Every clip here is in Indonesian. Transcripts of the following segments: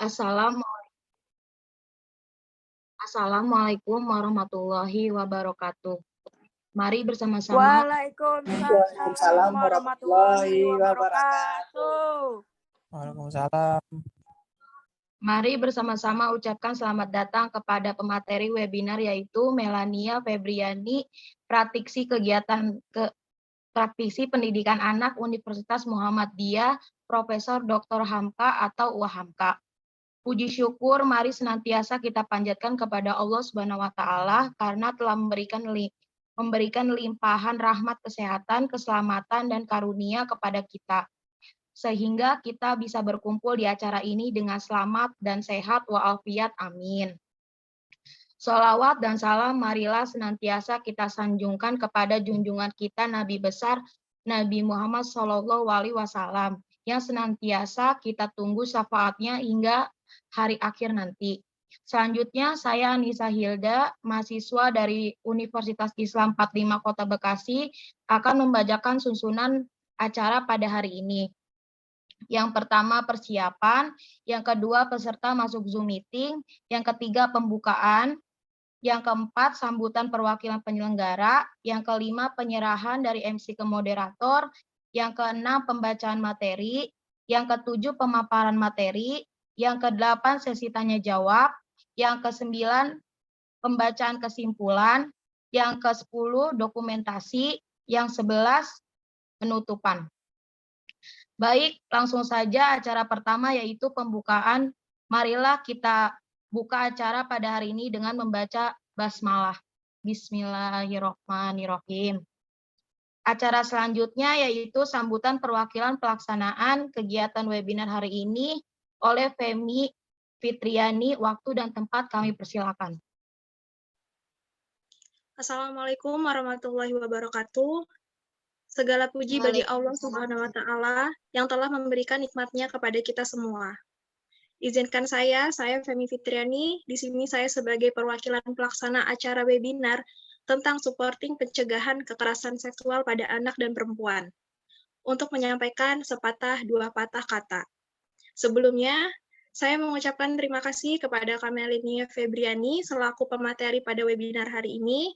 Assalamualaikum warahmatullahi wabarakatuh. Mari bersama-sama. Waalaikumsalam warahmatullahi wabarakatuh. Waalaikumsalam. Mari bersama-sama ucapkan selamat datang kepada pemateri webinar yaitu Melania Febriani, Praktisi Pendidikan Anak Universitas Muhammadiyah, Profesor Dr. Hamka atau UHAMKA. Puji syukur mari senantiasa kita panjatkan kepada Allah Subhanahu wa taala karena telah memberikan limpahan rahmat kesehatan, keselamatan dan karunia kepada kita, sehingga kita bisa berkumpul di acara ini dengan selamat dan sehat walafiat. Amin. Sholawat dan salam marilah senantiasa kita sanjungkan kepada junjungan kita Nabi besar Nabi Muhammad SAW yang senantiasa kita tunggu syafaatnya hingga hari akhir nanti. Selanjutnya saya Anissa Hilda, mahasiswa dari Universitas Islam 45 Kota Bekasi, akan membacakan susunan acara pada hari ini. Yang pertama persiapan, yang kedua peserta masuk Zoom meeting, yang ketiga pembukaan, yang keempat sambutan perwakilan penyelenggara, yang kelima penyerahan dari MC ke moderator, yang keenam pembacaan materi, yang ketujuh pemaparan materi, yang kedelapan sesi tanya jawab, yang kesembilan pembacaan kesimpulan, yang ke-10 dokumentasi, yang 11 penutupan. Baik, langsung saja acara pertama yaitu pembukaan. Marilah kita buka acara pada hari ini dengan membaca basmalah. Bismillahirrahmanirrahim. Acara selanjutnya yaitu sambutan perwakilan pelaksanaan kegiatan webinar hari ini oleh Femi Fitriani. Waktu dan tempat kami persilakan. Assalamualaikum warahmatullahi wabarakatuh. Segala puji bagi Allah Subhanahu wa Ta'ala yang telah memberikan nikmatnya kepada kita semua. Izinkan saya Femi Fitriani, di sini saya sebagai perwakilan pelaksana acara webinar tentang supporting pencegahan kekerasan seksual pada anak dan perempuan, untuk menyampaikan sepatah dua patah kata. Sebelumnya, saya mengucapkan terima kasih kepada Melania Febriani selaku pemateri pada webinar hari ini.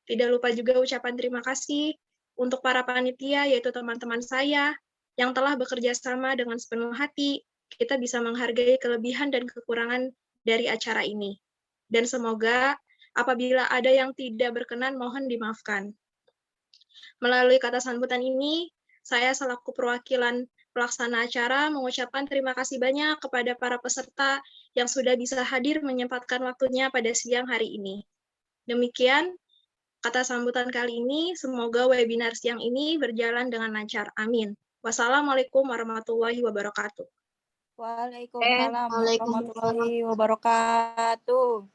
Tidak lupa juga ucapan terima kasih untuk para panitia, yaitu teman-teman saya, yang telah bekerja sama dengan sepenuh hati. Kita bisa menghargai kelebihan dan kekurangan dari acara ini. Dan semoga apabila ada yang tidak berkenan, mohon dimaafkan. Melalui kata sambutan ini, saya selaku perwakilan pelaksana acara mengucapkan terima kasih banyak kepada para peserta yang sudah bisa hadir menyempatkan waktunya pada siang hari ini. Demikian kata sambutan kali ini, semoga webinar siang ini berjalan dengan lancar. Amin. Wassalamualaikum warahmatullahi wabarakatuh. Waalaikumsalam warahmatullahi wabarakatuh.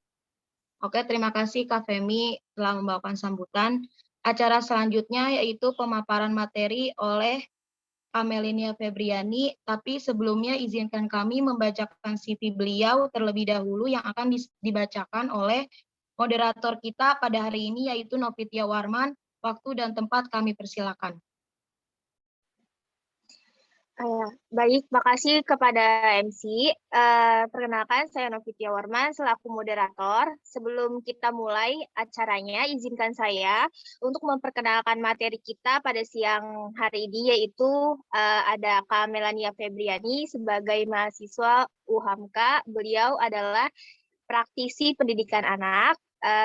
Oke, terima kasih Kak Femi telah membawakan sambutan. Acara selanjutnya yaitu pemaparan materi oleh Melania Febriani, tapi sebelumnya izinkan kami membacakan CV beliau terlebih dahulu yang akan dibacakan oleh moderator kita pada hari ini yaitu Novitya Warman. Waktu dan tempat kami persilakan. Baik, makasih kepada MC. Perkenalkan, saya Novitya Warman selaku moderator. Sebelum kita mulai acaranya, izinkan saya untuk memperkenalkan materi kita pada siang hari ini, yaitu ada Kak Melania Febriani sebagai mahasiswa UHAMKA. Beliau adalah praktisi pendidikan anak.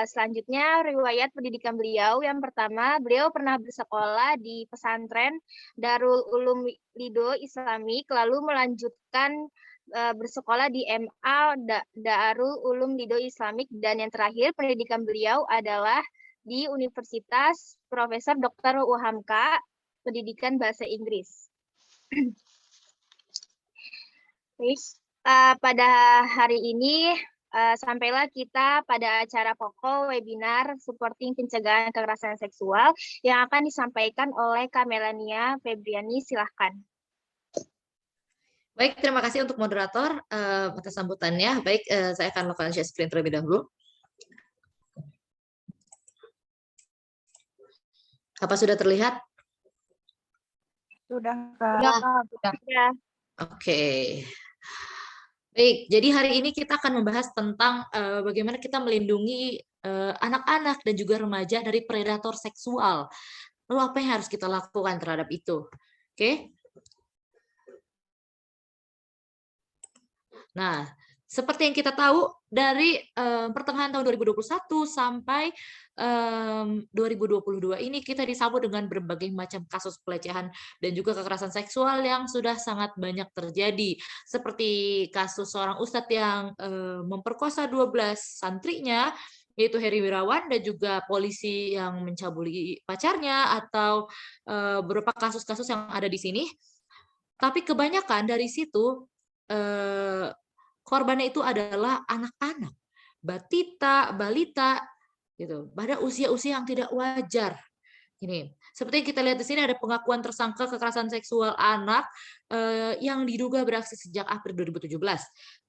Selanjutnya riwayat pendidikan beliau, yang pertama beliau pernah bersekolah di pesantren Darul Ulum Lido Islamik, lalu melanjutkan bersekolah di MA Darul Ulum Lido Islamik, dan yang terakhir pendidikan beliau adalah di Universitas Profesor Dr. UHAMKA, pendidikan bahasa Inggris. Pada hari ini sampailah kita pada acara pokok webinar supporting pencegahan kekerasan seksual yang akan disampaikan oleh Kak Melania Febriani. Silahkan. Baik, terima kasih untuk moderator atas sambutannya. Baik, saya akan melakukan share screen terlebih dahulu. Apa sudah terlihat? Sudah, Kak. Sudah. Oke. Baik, jadi hari ini kita akan membahas tentang bagaimana kita melindungi anak-anak dan juga remaja dari predator seksual. Lalu apa yang harus kita lakukan terhadap itu? Oke. Nah, seperti yang kita tahu dari pertengahan tahun 2021 sampai 2022 ini kita disambut dengan berbagai macam kasus pelecehan dan juga kekerasan seksual yang sudah sangat banyak terjadi. Seperti kasus seorang ustadz yang memperkosa 12 santrinya, yaitu Heri Wirawan, dan juga polisi yang mencabuli pacarnya, atau beberapa kasus-kasus yang ada di sini. Tapi kebanyakan dari situ korbannya itu adalah anak-anak, balita, gitu, pada usia-usia yang tidak wajar. Ini, seperti yang kita lihat di sini ada pengakuan tersangka kekerasan seksual anak yang diduga beraksi sejak April 2017.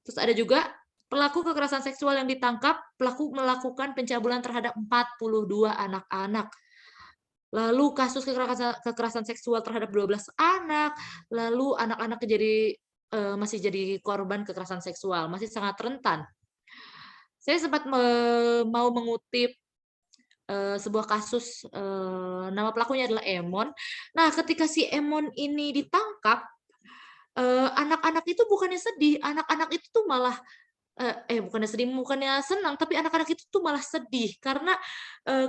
Terus ada juga pelaku kekerasan seksual yang ditangkap, pelaku melakukan pencabulan terhadap 42 anak-anak. Lalu kasus kekerasan seksual terhadap 12 anak, lalu anak-anak masih jadi korban kekerasan seksual, masih sangat rentan. Saya sempat mau mengutip sebuah kasus, nama pelakunya adalah Emon. Nah, ketika si Emon ini ditangkap, anak-anak itu bukannya sedih, anak-anak itu tuh malah bukannya sedih, bukannya senang, tapi anak-anak itu tuh malah sedih karena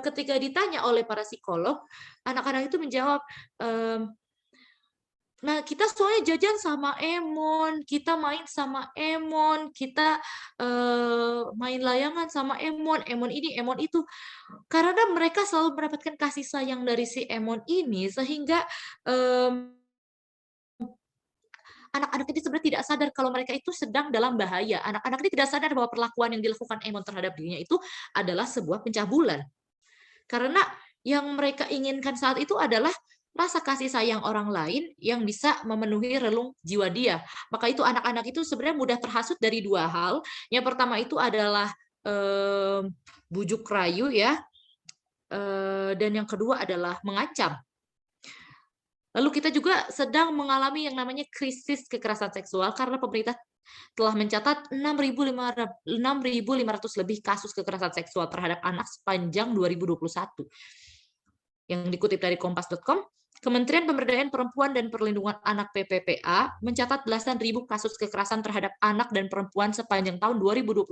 ketika ditanya oleh para psikolog, anak-anak itu menjawab, nah, kita soalnya jajan sama Emon, kita main sama Emon, kita main layangan sama Emon, Emon ini, Emon itu. Karena mereka selalu mendapatkan kasih sayang dari si Emon ini, sehingga anak-anak ini sebenarnya tidak sadar kalau mereka itu sedang dalam bahaya. Anak-anak ini tidak sadar bahwa perlakuan yang dilakukan Emon terhadap dirinya itu adalah sebuah pencabulan. Karena yang mereka inginkan saat itu adalah rasa kasih sayang orang lain yang bisa memenuhi relung jiwa dia. Maka itu anak-anak itu sebenarnya mudah terhasut dari dua hal. Yang pertama itu adalah bujuk rayu, ya, dan yang kedua adalah mengancam. Lalu kita juga sedang mengalami yang namanya krisis kekerasan seksual karena pemerintah telah mencatat 6.500 lebih kasus kekerasan seksual terhadap anak sepanjang 2021. Yang dikutip dari kompas.com, Kementerian Pemberdayaan Perempuan dan Perlindungan Anak PPPA mencatat belasan ribu kasus kekerasan terhadap anak dan perempuan sepanjang tahun 2021.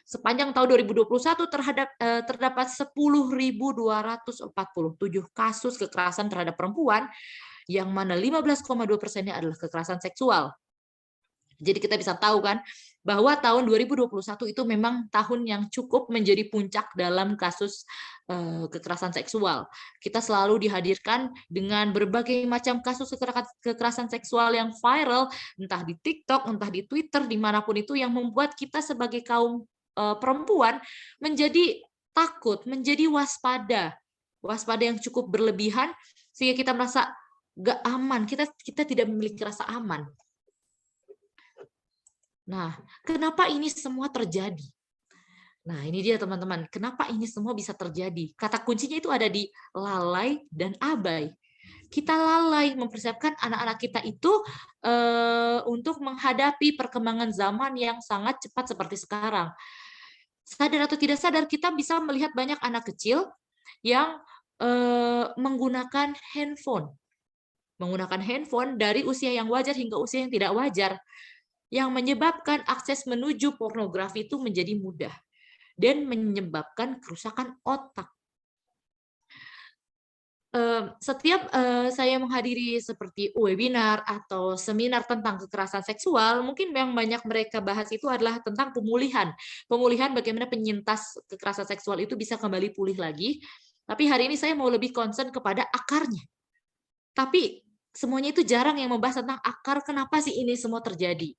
Sepanjang tahun 2021 terdapat 10.247 kasus kekerasan terhadap perempuan, yang mana 15,2%-nya adalah kekerasan seksual. Jadi kita bisa tahu kan bahwa tahun 2021 itu memang tahun yang cukup menjadi puncak dalam kasus kekerasan seksual. Kita selalu dihadirkan dengan berbagai macam kasus kekerasan seksual yang viral, entah di TikTok, entah di Twitter, dimanapun itu, yang membuat kita sebagai kaum perempuan menjadi takut, menjadi waspada yang cukup berlebihan, sehingga kita merasa gak aman, kita tidak memiliki rasa aman. Nah, kenapa ini semua terjadi? Nah, ini dia teman-teman, kenapa ini semua bisa terjadi? Kata kuncinya itu ada di lalai dan abai. Kita lalai mempersiapkan anak-anak kita itu untuk menghadapi perkembangan zaman yang sangat cepat seperti sekarang. Sadar atau tidak sadar, kita bisa melihat banyak anak kecil yang menggunakan handphone dari usia yang wajar hingga usia yang tidak wajar, yang menyebabkan akses menuju pornografi itu menjadi mudah dan menyebabkan kerusakan otak. Setiap saya menghadiri seperti webinar atau seminar tentang kekerasan seksual, mungkin yang banyak mereka bahas itu adalah tentang pemulihan bagaimana penyintas kekerasan seksual itu bisa kembali pulih lagi. Tapi hari ini saya mau lebih concern kepada akarnya. Tapi semuanya itu jarang yang membahas tentang akar, kenapa sih ini semua terjadi.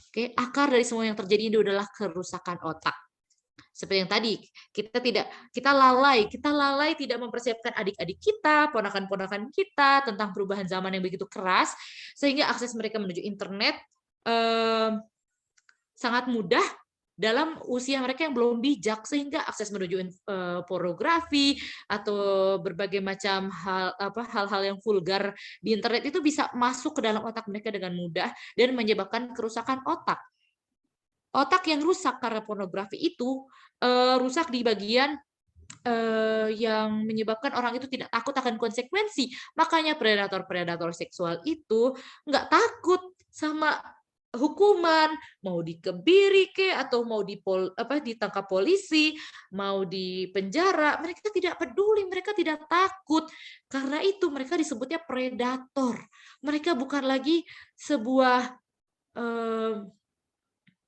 Oke, akar dari semua yang terjadi itu adalah kerusakan otak. Seperti yang tadi, kita lalai tidak mempersiapkan adik-adik kita, ponakan-ponakan kita tentang perubahan zaman yang begitu keras, sehingga akses mereka menuju internet sangat mudah dalam usia mereka yang belum bijak, sehingga akses menuju pornografi atau berbagai macam hal-hal yang vulgar di internet itu bisa masuk ke dalam otak mereka dengan mudah dan menyebabkan kerusakan otak. Otak yang rusak karena pornografi itu rusak di bagian yang menyebabkan orang itu tidak takut akan konsekuensi. Makanya predator-predator seksual itu nggak takut sama hukuman, mau dikebiri atau mau ditangkap polisi, mau di penjara, mereka tidak peduli, mereka tidak takut. Karena itu mereka disebutnya predator. Mereka bukan lagi sebuah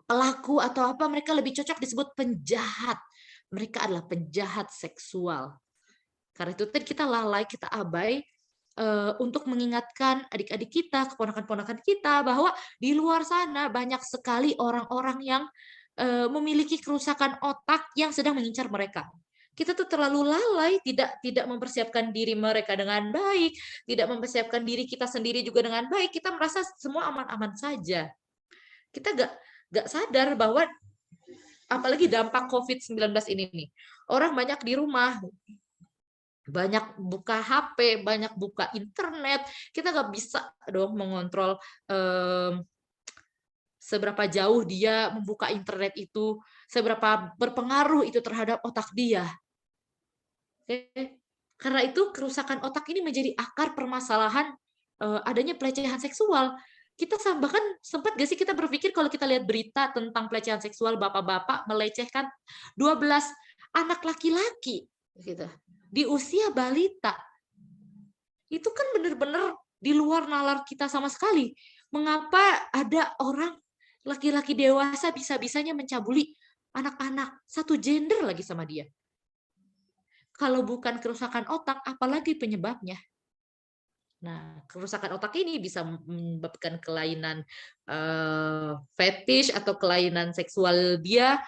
pelaku atau apa, mereka lebih cocok disebut penjahat. Mereka adalah penjahat seksual. Karena itu tadi kita lalai, kita abai untuk mengingatkan adik-adik kita, keponakan-ponakan kita, bahwa di luar sana banyak sekali orang-orang yang memiliki kerusakan otak yang sedang mengincar mereka. Kita tuh terlalu lalai, tidak mempersiapkan diri mereka dengan baik, tidak mempersiapkan diri kita sendiri juga dengan baik. Kita merasa semua aman-aman saja. Kita nggak sadar bahwa apalagi dampak COVID-19 ini nih, orang banyak di rumah, banyak buka HP, banyak buka internet, kita nggak bisa dong mengontrol seberapa jauh dia membuka internet itu, seberapa berpengaruh itu terhadap otak dia. Oke? Karena itu kerusakan otak ini menjadi akar permasalahan adanya pelecehan seksual. Kita bahkan sempat gak sih kita berpikir kalau kita lihat berita tentang pelecehan seksual, bapak-bapak melecehkan 12 anak laki-laki gitu di usia balita. Itu kan benar-benar di luar nalar kita sama sekali. Mengapa ada orang laki-laki dewasa bisa-bisanya mencabuli anak-anak satu gender lagi sama dia? Kalau bukan kerusakan otak, apalagi penyebabnya? Nah, kerusakan otak ini bisa menyebabkan kelainan fetish atau kelainan seksual dia,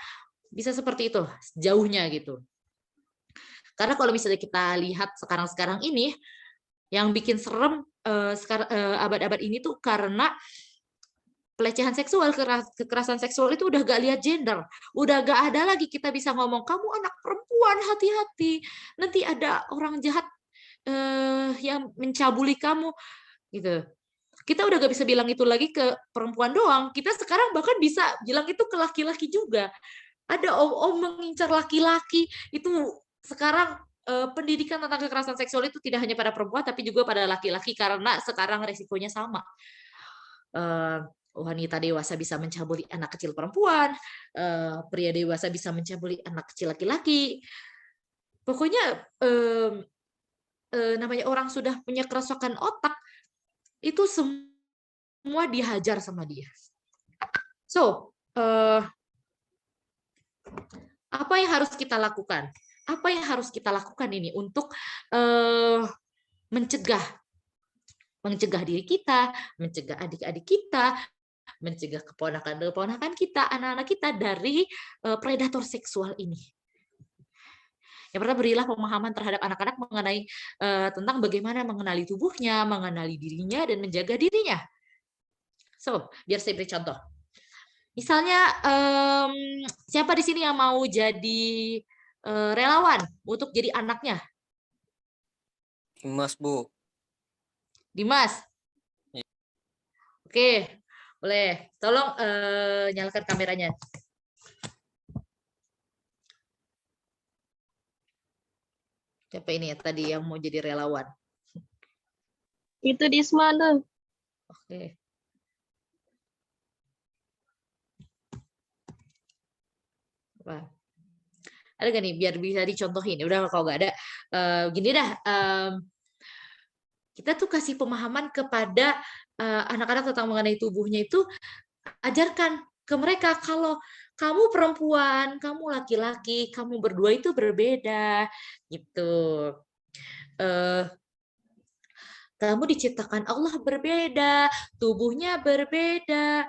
bisa seperti itu jauhnya gitu. Karena kalau misalnya kita lihat sekarang ini, yang bikin serem abad-abad ini tuh karena pelecehan seksual, kekerasan seksual itu udah gak lihat gender, udah gak ada lagi kita bisa ngomong kamu anak perempuan, hati-hati, nanti ada orang jahat yang mencabuli kamu gitu. Kita udah gak bisa bilang itu lagi ke perempuan doang, kita sekarang bahkan bisa bilang itu ke laki-laki juga. Ada om-om mengincar laki-laki. Itu sekarang pendidikan tentang kekerasan seksual itu tidak hanya pada perempuan tapi juga pada laki-laki, karena sekarang resikonya sama. Wanita dewasa bisa mencabuli anak kecil perempuan, pria dewasa bisa mencabuli anak kecil laki-laki. Pokoknya namanya orang sudah punya kerusakan otak, itu semua dihajar sama dia. So, apa yang harus kita lakukan? Apa yang harus kita lakukan ini untuk mencegah diri kita, mencegah adik-adik kita, mencegah keponakan-keponakan kita, anak-anak kita dari predator seksual ini? Yang pertama, berilah pemahaman terhadap anak-anak mengenai tentang bagaimana mengenali tubuhnya, mengenali dirinya, dan menjaga dirinya. So, biar saya beri contoh. Misalnya, siapa di sini yang mau jadi relawan untuk jadi anaknya? Dimas, Bu. Dimas? Oke, boleh. Tolong nyalakan kameranya. Siapa ini ya tadi yang mau jadi relawan? Itu Disma tuh. Oke. Apa? Ada nggak nih biar bisa dicontohin? Udah kalau nggak ada, gini dah. Kita tuh kasih pemahaman kepada anak-anak tentang mengenai tubuhnya itu, ajarkan ke mereka kalau kamu perempuan, kamu laki-laki, kamu berdua itu berbeda, gitu. Kamu diciptakan Allah berbeda, tubuhnya berbeda,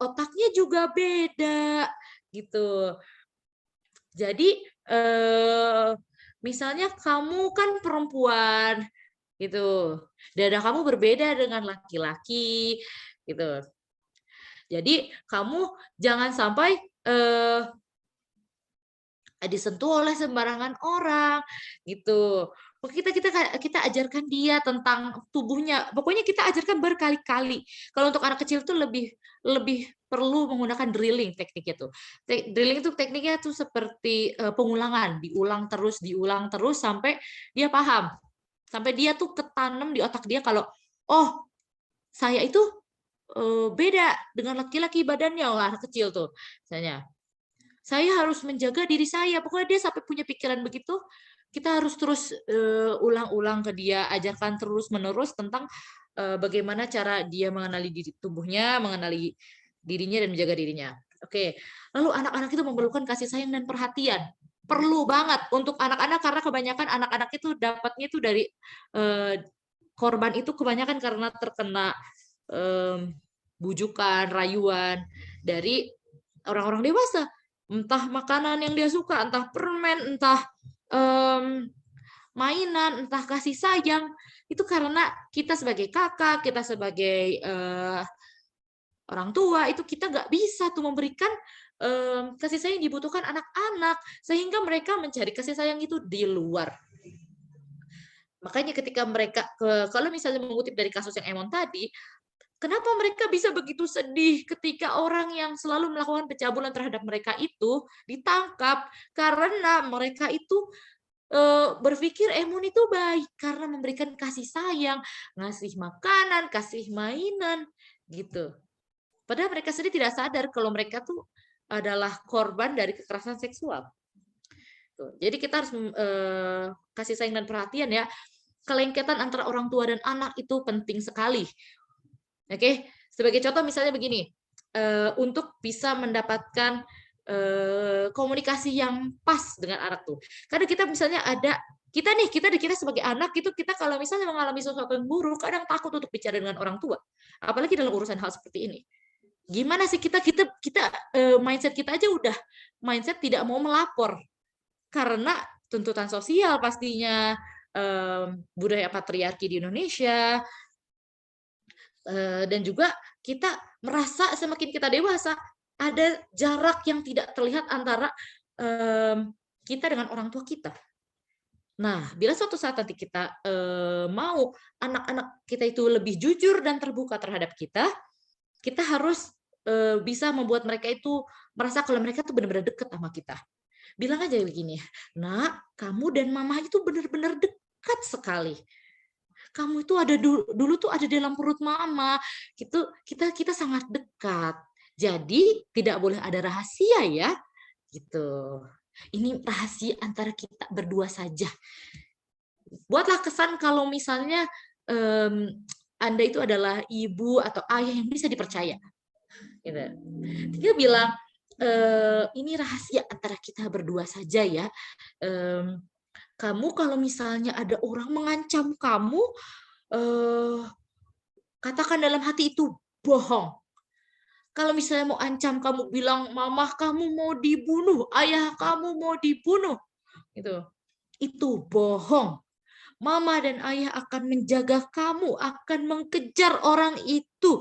otaknya juga beda, gitu. Jadi, misalnya kamu kan perempuan, gitu, dada kamu berbeda dengan laki-laki, gitu. Jadi kamu jangan sampai disentuh oleh sembarangan orang gitu. Kita ajarkan dia tentang tubuhnya. Pokoknya kita ajarkan berkali-kali. Kalau untuk anak kecil itu lebih perlu menggunakan drilling teknik itu. Drilling itu tekniknya itu seperti pengulangan, diulang terus sampai dia paham. Sampai dia tuh ketanam di otak dia kalau oh, saya itu beda dengan laki-laki badannya, anak kecil tuh misalnya. Saya harus menjaga diri saya. Pokoknya dia sampai punya pikiran begitu, kita harus terus ulang-ulang ke dia, ajarkan terus-menerus tentang bagaimana cara dia mengenali diri tubuhnya, mengenali dirinya dan menjaga dirinya. Oke. Lalu anak-anak itu memerlukan kasih sayang dan perhatian. Perlu banget untuk anak-anak karena kebanyakan anak-anak itu dapatnya itu dari korban itu kebanyakan karena terkena bujukan, rayuan dari orang-orang dewasa. Entah makanan yang dia suka, entah permen, entah mainan, entah kasih sayang. Itu karena kita sebagai kakak, kita sebagai orang tua, itu kita nggak bisa tuh memberikan kasih sayang yang dibutuhkan anak-anak. Sehingga mereka mencari kasih sayang itu di luar. Makanya ketika mereka, kalau misalnya mengutip dari kasus yang Emon tadi, kenapa mereka bisa begitu sedih ketika orang yang selalu melakukan pencabulan terhadap mereka itu ditangkap? Karena mereka itu berpikir Emon itu baik karena memberikan kasih sayang, ngasih makanan, kasih mainan, gitu. Padahal mereka sendiri tidak sadar kalau mereka tuh adalah korban dari kekerasan seksual. Tuh. Jadi kita harus kasih sayang dan perhatian ya. Kelengketan antara orang tua dan anak itu penting sekali. Oke, sebagai contoh misalnya begini, untuk bisa mendapatkan komunikasi yang pas dengan anak tuh. Karena kita misalnya kita sebagai anak itu kita kalau misalnya mengalami sesuatu yang buruk, kadang takut untuk bicara dengan orang tua, apalagi dalam urusan hal seperti ini. Gimana sih kita mindset kita aja udah mindset tidak mau melapor karena tuntutan sosial pastinya, budaya patriarki di Indonesia. Dan juga kita merasa semakin kita dewasa ada jarak yang tidak terlihat antara kita dengan orang tua kita. Nah, bila suatu saat nanti kita mau anak-anak kita itu lebih jujur dan terbuka terhadap kita harus bisa membuat mereka itu merasa kalau mereka tuh benar-benar dekat sama kita. Bilang aja begini, "Nak, kamu dan mama itu benar-benar dekat sekali. Kamu itu ada dulu tuh ada dalam perut mama, gitu kita sangat dekat. Jadi tidak boleh ada rahasia ya." Gitu. Ini rahasia antara kita berdua saja. Buatlah kesan kalau misalnya Anda itu adalah ibu atau ayah yang bisa dipercaya. Gitu. Dia bilang, ini rahasia antara kita berdua saja ya. Kamu kalau misalnya ada orang mengancam kamu, katakan dalam hati itu bohong. Kalau misalnya mau ancam kamu bilang mamah kamu mau dibunuh, ayah kamu mau dibunuh, itu bohong. Mama dan ayah akan menjaga kamu, akan mengejar orang itu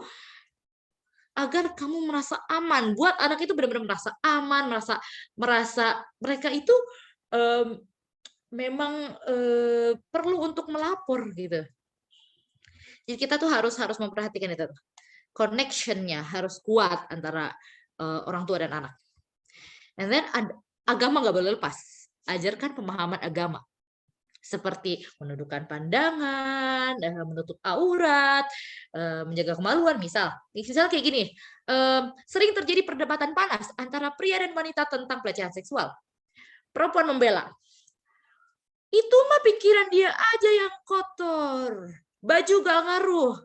agar kamu merasa aman. Buat anak itu benar-benar merasa aman, merasa mereka itu memang perlu untuk melapor gitu. Jadi kita tuh harus memperhatikan itu. Connection-nya harus kuat antara orang tua dan anak. And then agama nggak boleh lepas. Ajarkan pemahaman agama. Seperti menundukkan pandangan, menutup aurat, menjaga kemaluan, misal kayak gini, sering terjadi perdebatan panas antara pria dan wanita tentang pelecehan seksual. Perempuan membela, itu mah pikiran dia aja yang kotor, baju gak ngaruh.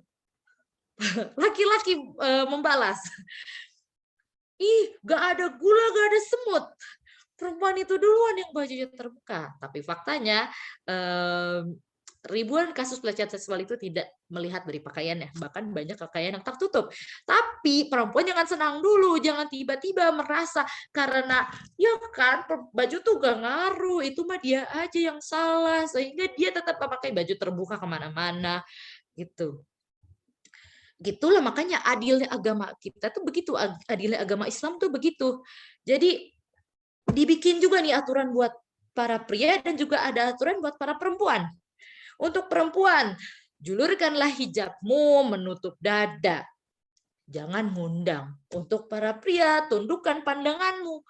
Laki-laki membalas, ih gak ada gula, gak ada semut. Perempuan itu duluan yang bajunya terbuka. Tapi faktanya ribuan kasus pelecehan seksual itu tidak melihat dari pakaiannya. Bahkan banyak pakaian yang tertutup. Tapi perempuan jangan senang dulu. Jangan tiba-tiba merasa karena ya kan baju tuh gak ngaruh. Itu mah dia aja yang salah. Sehingga dia tetap memakai baju terbuka kemana-mana. Gitu. Gitulah makanya adilnya agama kita tuh begitu, adilnya agama Islam tuh begitu. Jadi dibikin juga nih aturan buat para pria dan juga ada aturan buat para perempuan. Untuk perempuan, julurkanlah hijabmu menutup dada. Jangan ngundang. Untuk para pria, tundukkan pandanganmu.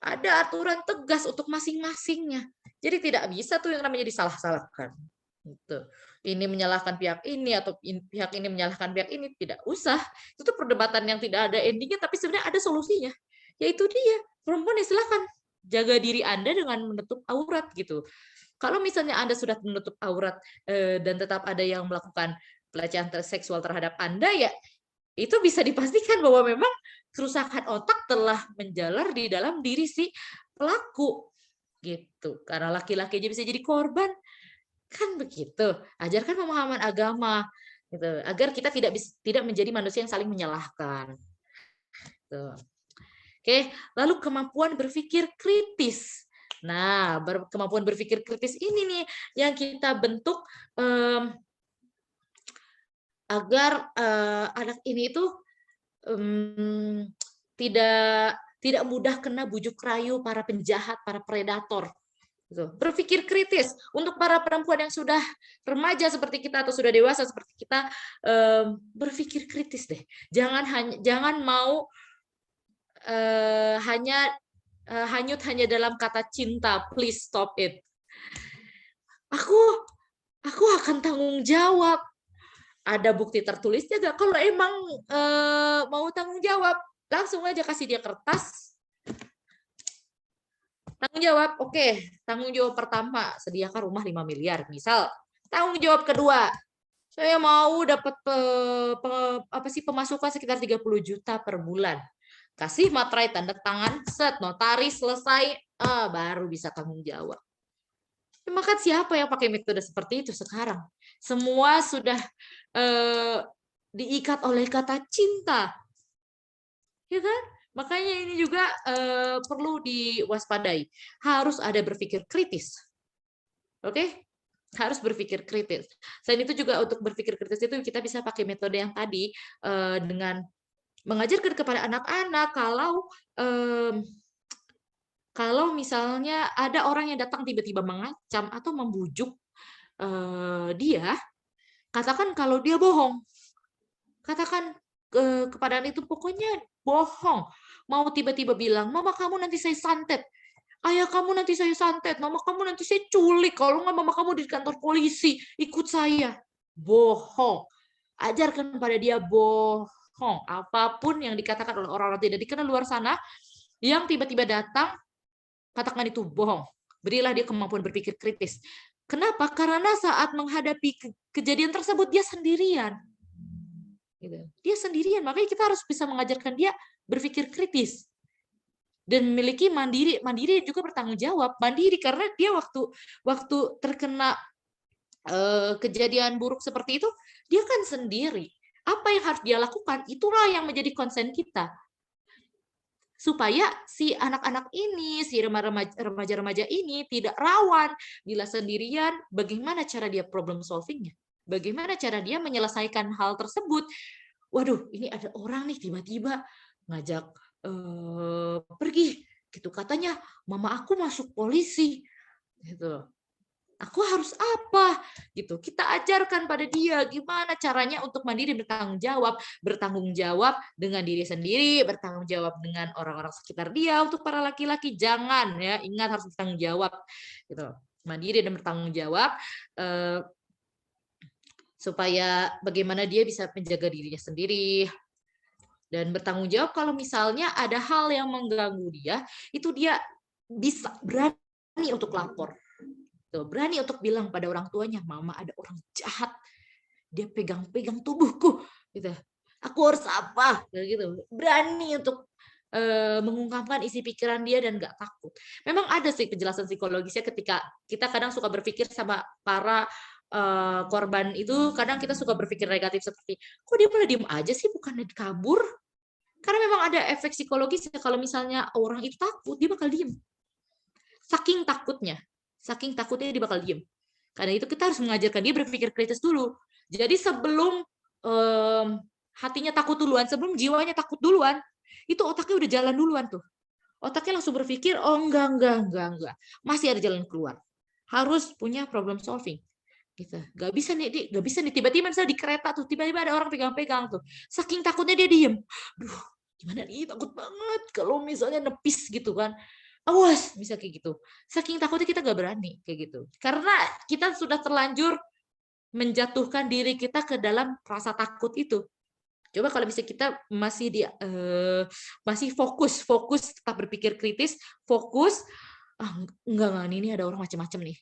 Ada aturan tegas untuk masing-masingnya. Jadi tidak bisa tuh yang namanya disalah-salahkan. Gitu. Ini menyalahkan pihak ini atau pihak ini menyalahkan pihak ini, tidak usah. Itu perdebatan yang tidak ada endingnya, tapi sebenarnya ada solusinya. Yaitu dia, perempuan ya silakan jaga diri Anda dengan menutup aurat gitu. Kalau misalnya Anda sudah menutup aurat dan tetap ada yang melakukan pelecehan seksual terhadap Anda, ya itu bisa dipastikan bahwa memang kerusakan otak telah menjalar di dalam diri si pelaku gitu. Karena laki-laki aja bisa jadi korban. Kan begitu. Ajarkan pemahaman agama gitu, agar kita tidak menjadi manusia yang saling menyalahkan. Tuh. Oke, lalu kemampuan berpikir kritis. Nah, kemampuan berpikir kritis ini nih yang kita bentuk agar anak ini itu tidak mudah kena bujuk rayu para penjahat, para predator. Berpikir kritis. Untuk para perempuan yang sudah remaja seperti kita atau sudah dewasa seperti kita, berpikir kritis deh. Jangan mau hanyut hanya dalam kata cinta. Please stop it. Aku akan tanggung jawab. Ada bukti tertulisnya nggak? Kalau emang mau tanggung jawab, langsung aja kasih dia kertas. Tanggung jawab, oke. Tanggung jawab pertama, sediakan rumah 5 miliar. Misal, tanggung jawab kedua, saya mau dapat pemasukan sekitar 30 juta per bulan. Kasih materai tanda tangan, set, notaris, selesai, baru bisa tanggung jawab. Maka siapa yang pakai metode seperti itu sekarang? Semua sudah diikat oleh kata cinta. Ya kan? Makanya ini juga perlu diwaspadai. Harus ada berpikir kritis. Oke? Harus berpikir kritis. Selain itu juga untuk berpikir kritis itu kita bisa pakai metode yang tadi dengan mengajarkan kepada anak-anak kalau misalnya ada orang yang datang tiba-tiba mengancam atau membujuk dia, katakan kalau dia bohong. Katakan kepada anak itu pokoknya bohong. Mau tiba-tiba bilang, mama kamu nanti saya santet. Ayah kamu nanti saya santet. Mama kamu nanti saya culik. Kalau nggak mama kamu di kantor polisi. Ikut saya. Bohong. Ajarkan pada dia bohong. Apapun yang dikatakan oleh orang-orang tidak dikenal luar sana, yang tiba-tiba datang, katakan itu bohong. Berilah dia kemampuan berpikir kritis. Kenapa? Karena saat menghadapi kejadian tersebut, dia sendirian. Dia sendirian, makanya kita harus bisa mengajarkan dia berpikir kritis dan memiliki mandiri juga bertanggung jawab. Mandiri karena dia waktu terkena kejadian buruk seperti itu, dia kan sendiri. Apa yang harus dia lakukan, itulah yang menjadi konsen kita. Supaya si anak-anak ini, si remaja-remaja ini tidak rawan bila sendirian. Bagaimana cara dia problem solvingnya? Bagaimana cara dia menyelesaikan hal tersebut? Waduh, ini ada orang nih tiba-tiba ngajak pergi, gitu. Katanya mama aku masuk polisi, gitu. Aku harus apa? Gitu. Kita ajarkan pada dia gimana caranya untuk mandiri bertanggung jawab dengan diri sendiri, bertanggung jawab dengan orang-orang sekitar dia. Untuk para laki-laki jangan ya, ingat harus bertanggung jawab, gitu. Mandiri dan bertanggung jawab. Supaya bagaimana dia bisa menjaga dirinya sendiri dan bertanggung jawab kalau misalnya ada hal yang mengganggu dia, itu dia bisa berani untuk lapor, berani untuk bilang pada orang tuanya, mama ada orang jahat, dia pegang-pegang tubuhku, gitu. Aku harus apa, gitu. Berani untuk mengungkapkan isi pikiran dia dan nggak takut. Memang ada sih penjelasan psikologisnya ketika kita kadang suka berpikir sama para korban itu, kadang kita suka berpikir negatif seperti, kok dia malah diem aja sih, bukannya kabur? Karena memang ada efek psikologis, kalau misalnya orang itu takut, dia bakal diem. Saking takutnya dia bakal diem. Karena itu kita harus mengajarkan dia berpikir kritis dulu. Jadi sebelum hatinya takut duluan, sebelum jiwanya takut duluan, itu otaknya udah jalan duluan tuh. Otaknya langsung berpikir, oh enggak. Masih ada jalan keluar. Harus punya problem solving. Gitu. Gak bisa nih tiba-tiba misalnya di kereta tuh, tiba-tiba ada orang pegang-pegang tuh. Saking takutnya dia diem. Duh, gimana nih, takut banget kalau misalnya nepis gitu kan. Awas, bisa kayak gitu. Saking takutnya kita gak berani kayak gitu. Karena kita sudah terlanjur menjatuhkan diri kita ke dalam rasa takut itu. Coba kalau bisa kita masih fokus tetap berpikir kritis, fokus, enggak ini ada orang macam-macam nih.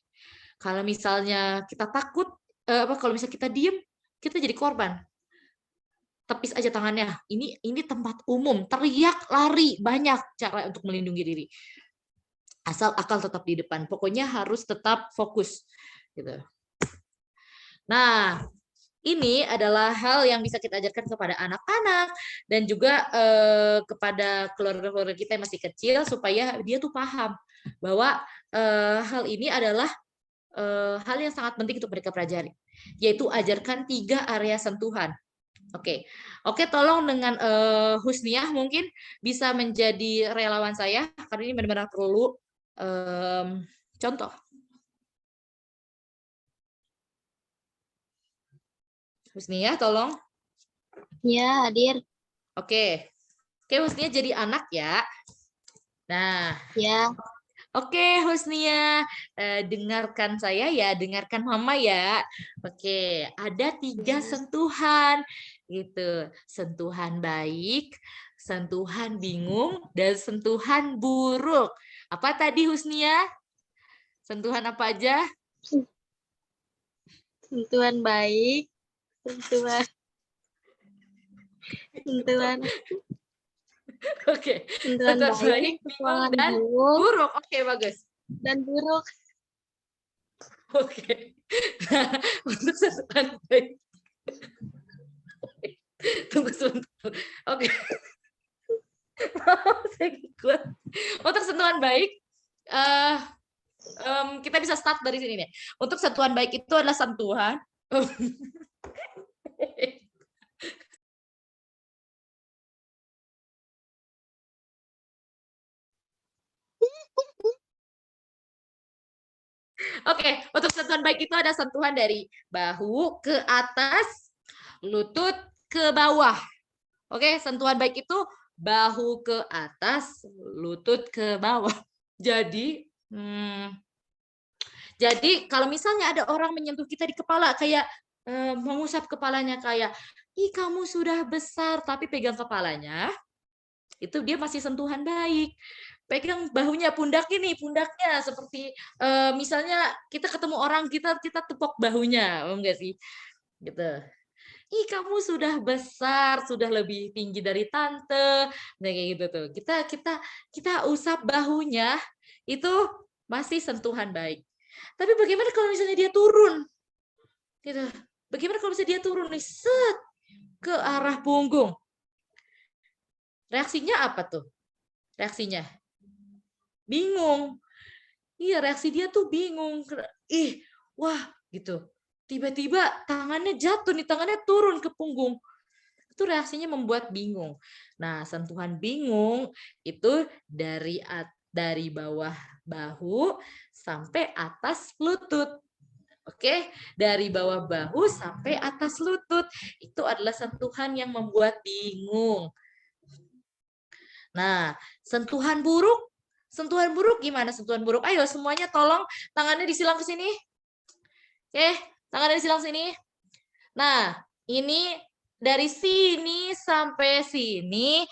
Kalau misalnya kita takut, kalau misalnya kita diem, kita jadi korban. Tepis aja tangannya. Ini tempat umum, teriak, lari, banyak cara untuk melindungi diri. Asal akal tetap di depan. Pokoknya harus tetap fokus. Gitu. Nah, ini adalah hal yang bisa kita ajarkan kepada anak-anak dan juga kepada keluarga-keluarga kita yang masih kecil supaya dia tuh paham bahwa hal ini adalah hal yang sangat penting untuk mereka pelajari, yaitu ajarkan 3 area sentuhan. Oke, tolong dengan Husniah mungkin bisa menjadi relawan saya karena ini benar-benar perlu contoh. Husniah, tolong. Ya, hadir. Oke, Husniah jadi anak ya. Nah, Ya. Oke, Husniah, dengarkan saya ya, dengarkan Mama ya. Oke, ada 3 sentuhan, gitu. Sentuhan baik, sentuhan bingung, dan sentuhan buruk. Apa tadi Husniah? Sentuhan apa aja? Sentuhan baik, sentuhan. Oke, Sentuhan baik, bingung, dan buruk. Oke, bagus. Dan buruk. Oke. Nah, untuk sentuhan baik. Tunggu sebentar. Oke. Untuk sentuhan baik, kita bisa start dari sini nih. Untuk sentuhan baik itu adalah sentuhan. Oke, untuk sentuhan baik itu ada sentuhan dari bahu ke atas, lutut ke bawah. Oke, sentuhan baik itu bahu ke atas, lutut ke bawah. Jadi kalau misalnya ada orang menyentuh kita di kepala, kayak mengusap kepalanya kayak, ih kamu sudah besar, tapi pegang kepalanya, itu dia masih sentuhan baik. Pegang bahunya, pundaknya seperti misalnya kita ketemu orang, kita tepuk bahunya, enggak sih? Gitu. Ih, kamu sudah besar, sudah lebih tinggi dari tante. Nah, kayak gitu tuh. Kita usap bahunya, itu masih sentuhan baik. Tapi bagaimana kalau misalnya dia turun? Gitu. Bagaimana kalau misalnya dia turun nih, set ke arah punggung? Reaksinya apa tuh? Reaksinya bingung. Iya, reaksi dia tuh bingung. Ih, wah, gitu. Tiba-tiba tangannya jatuh nih, tangannya turun ke punggung. Itu reaksinya membuat bingung. Nah, sentuhan bingung itu dari bawah bahu sampai atas lutut. Oke, dari bawah bahu sampai atas lutut. Itu adalah sentuhan yang membuat bingung. Nah, sentuhan buruk gimana sentuhan buruk? Ayo semuanya tolong tangannya disilang ke sini. Oke, tangannya disilang sini. Nah, ini dari sini sampai sini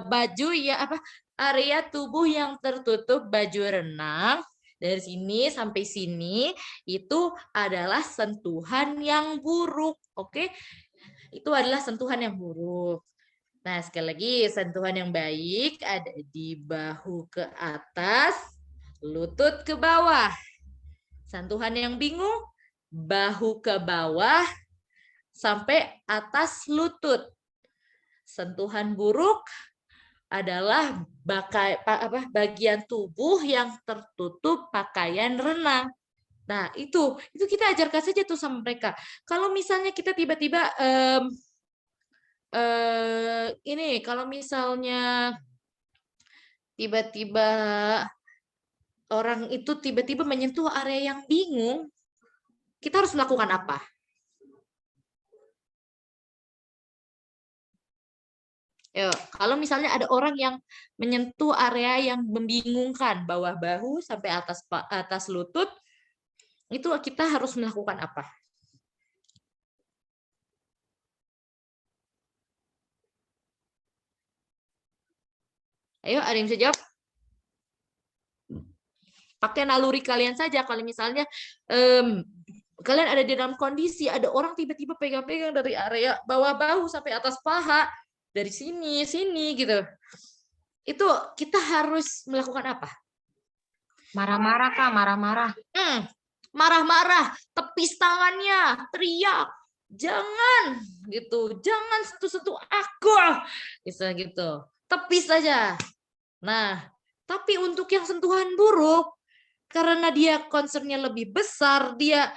baju ya area tubuh yang tertutup baju renang. Dari sini sampai sini itu adalah sentuhan yang buruk. Oke? Itu adalah sentuhan yang buruk. Nah, sekali lagi, sentuhan yang baik ada di bahu ke atas, lutut ke bawah. Sentuhan yang bingung, bahu ke bawah, sampai atas lutut. Sentuhan buruk adalah bagian tubuh yang tertutup pakaian renang. Nah, itu kita ajarkan saja tuh sama mereka. Kalau misalnya kita tiba-tiba ini kalau misalnya tiba-tiba orang itu tiba-tiba menyentuh area yang bingung, kita harus melakukan apa? Ya, kalau misalnya ada orang yang menyentuh area yang membingungkan, bawah bahu sampai atas lutut, itu kita harus melakukan apa? Ayo, ada yang bisa jawab? Pakai naluri kalian saja. Kalau misalnya kalian ada di dalam kondisi ada orang tiba-tiba pegang-pegang dari area bawah bahu sampai atas paha, dari sini gitu. Itu kita harus melakukan apa? Marah-marah, Kak, marah-marah. Marah-marah, tepis tangannya, teriak, jangan gitu, jangan sentuh-sentuh aku, bisa gitu, tepis saja. Nah, tapi untuk yang sentuhan buruk, karena dia concernnya lebih besar, dia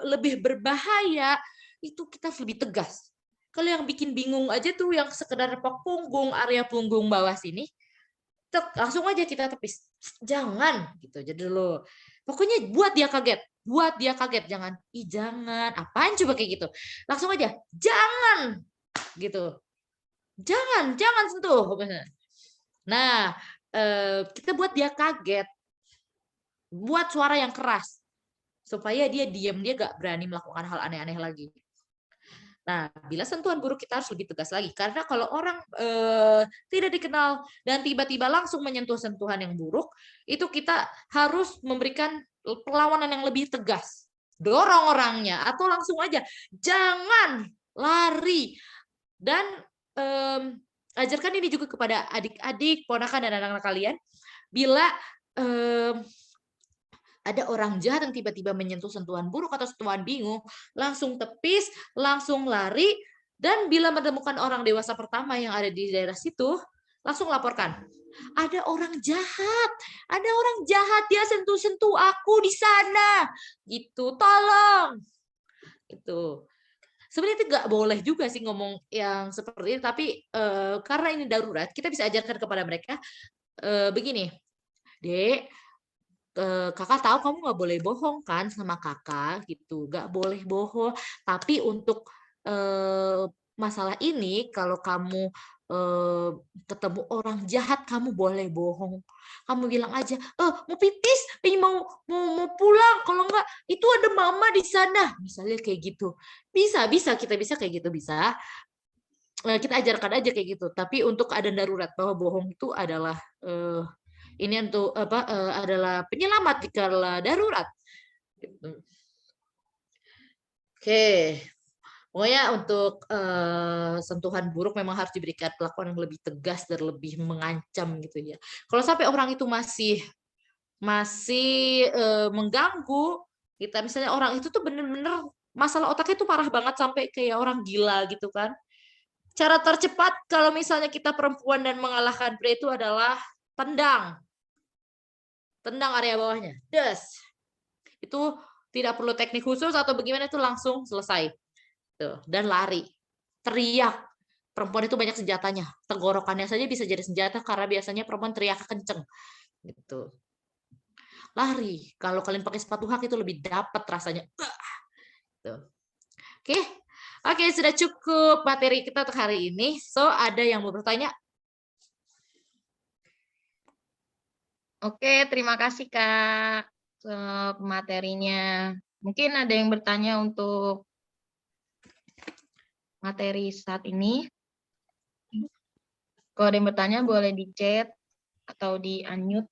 lebih berbahaya, itu kita harus lebih tegas. Kalau yang bikin bingung aja tuh yang sekedar punggung, area punggung bawah sini, langsung aja kita tepis. Jangan gitu. Jadi dulu pokoknya buat dia kaget, jangan. Ih, jangan. Apaan coba kayak gitu? Langsung aja, jangan gitu. Jangan sentuh. Nah, kita buat dia kaget. Buat suara yang keras supaya dia diam, dia gak berani melakukan hal aneh-aneh lagi. Nah, bila sentuhan buruk kita harus lebih tegas lagi. Karena kalau orang tidak dikenal dan tiba-tiba langsung menyentuh sentuhan yang buruk, itu kita harus memberikan perlawanan yang lebih tegas. Dorong orangnya, atau langsung aja, jangan lari. Dan ajarkan ini juga kepada adik-adik, ponakan, dan anak-anak kalian. Bila ada orang jahat yang tiba-tiba menyentuh sentuhan buruk atau sentuhan bingung, langsung tepis, langsung lari, dan bila menemukan orang dewasa pertama yang ada di daerah situ, langsung laporkan. Ada orang jahat, dia sentuh-sentuh aku di sana, gitu, tolong. Itu sebenarnya itu nggak boleh juga sih ngomong yang seperti itu, tapi karena ini darurat, kita bisa ajarkan kepada mereka begini, Dek, kakak tahu kamu nggak boleh bohong kan sama kakak gitu, nggak boleh bohong. Tapi untuk masalah ini, kalau kamu ketemu orang jahat, kamu boleh bohong. Kamu bilang aja, mau pipis, mau pulang. Kalau nggak, itu ada mama di sana. Misalnya kayak gitu. Bisa kita bisa kayak gitu bisa. Kita ajarkan aja kayak gitu. Tapi untuk keadaan darurat bahwa bohong itu adalah ini untuk adalah penyelamat di kala darurat. Gitu. Oke, pokoknya untuk sentuhan buruk memang harus diberikan perlakuan yang lebih tegas dan lebih mengancam gitu ya. Kalau sampai orang itu masih mengganggu kita, misalnya orang itu tuh bener-bener masalah otaknya tuh parah banget sampai kayak orang gila gitu kan. Cara tercepat kalau misalnya kita perempuan dan mengalahkan pria itu adalah tendang area bawahnya, itu tidak perlu teknik khusus atau bagaimana, itu langsung selesai. Tuh. Dan lari, teriak. Perempuan itu banyak senjatanya, tenggorokannya saja bisa jadi senjata karena biasanya perempuan teriak kenceng. Gitu. Lari, kalau kalian pakai sepatu hak itu lebih dapat rasanya. Tuh. Oke, sudah cukup materi kita untuk hari ini. So, ada yang mau bertanya? Oke, terima kasih Kak materinya. Mungkin ada yang bertanya untuk materi saat ini. Kalau ada yang bertanya boleh di chat atau di unmute.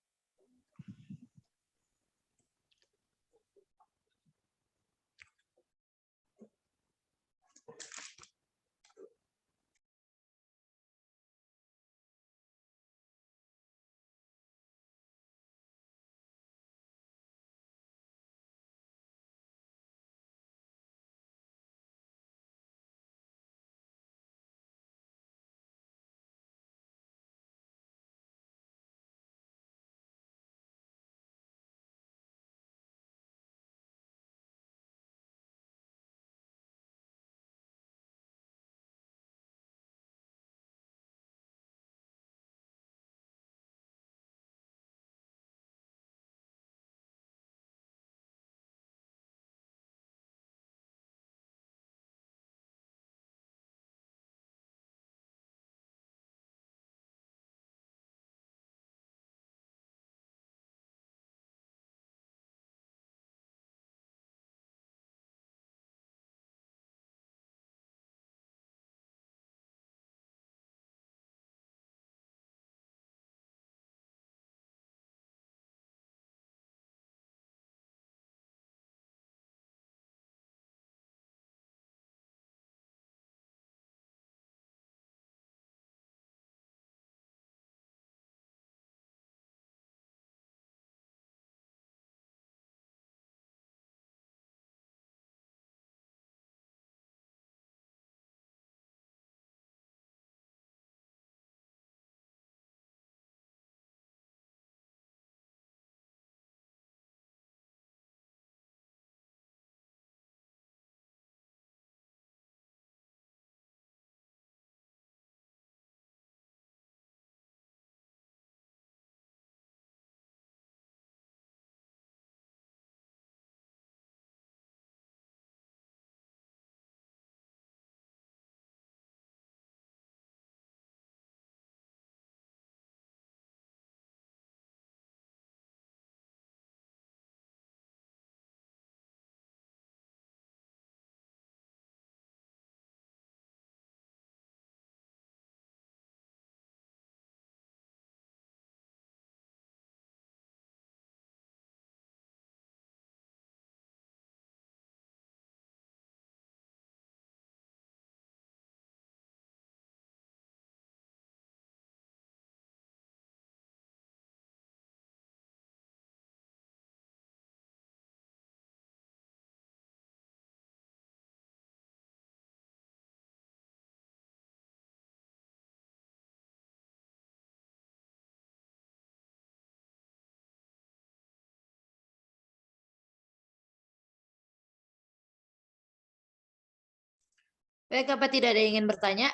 Baik, apa tidak ada yang ingin bertanya?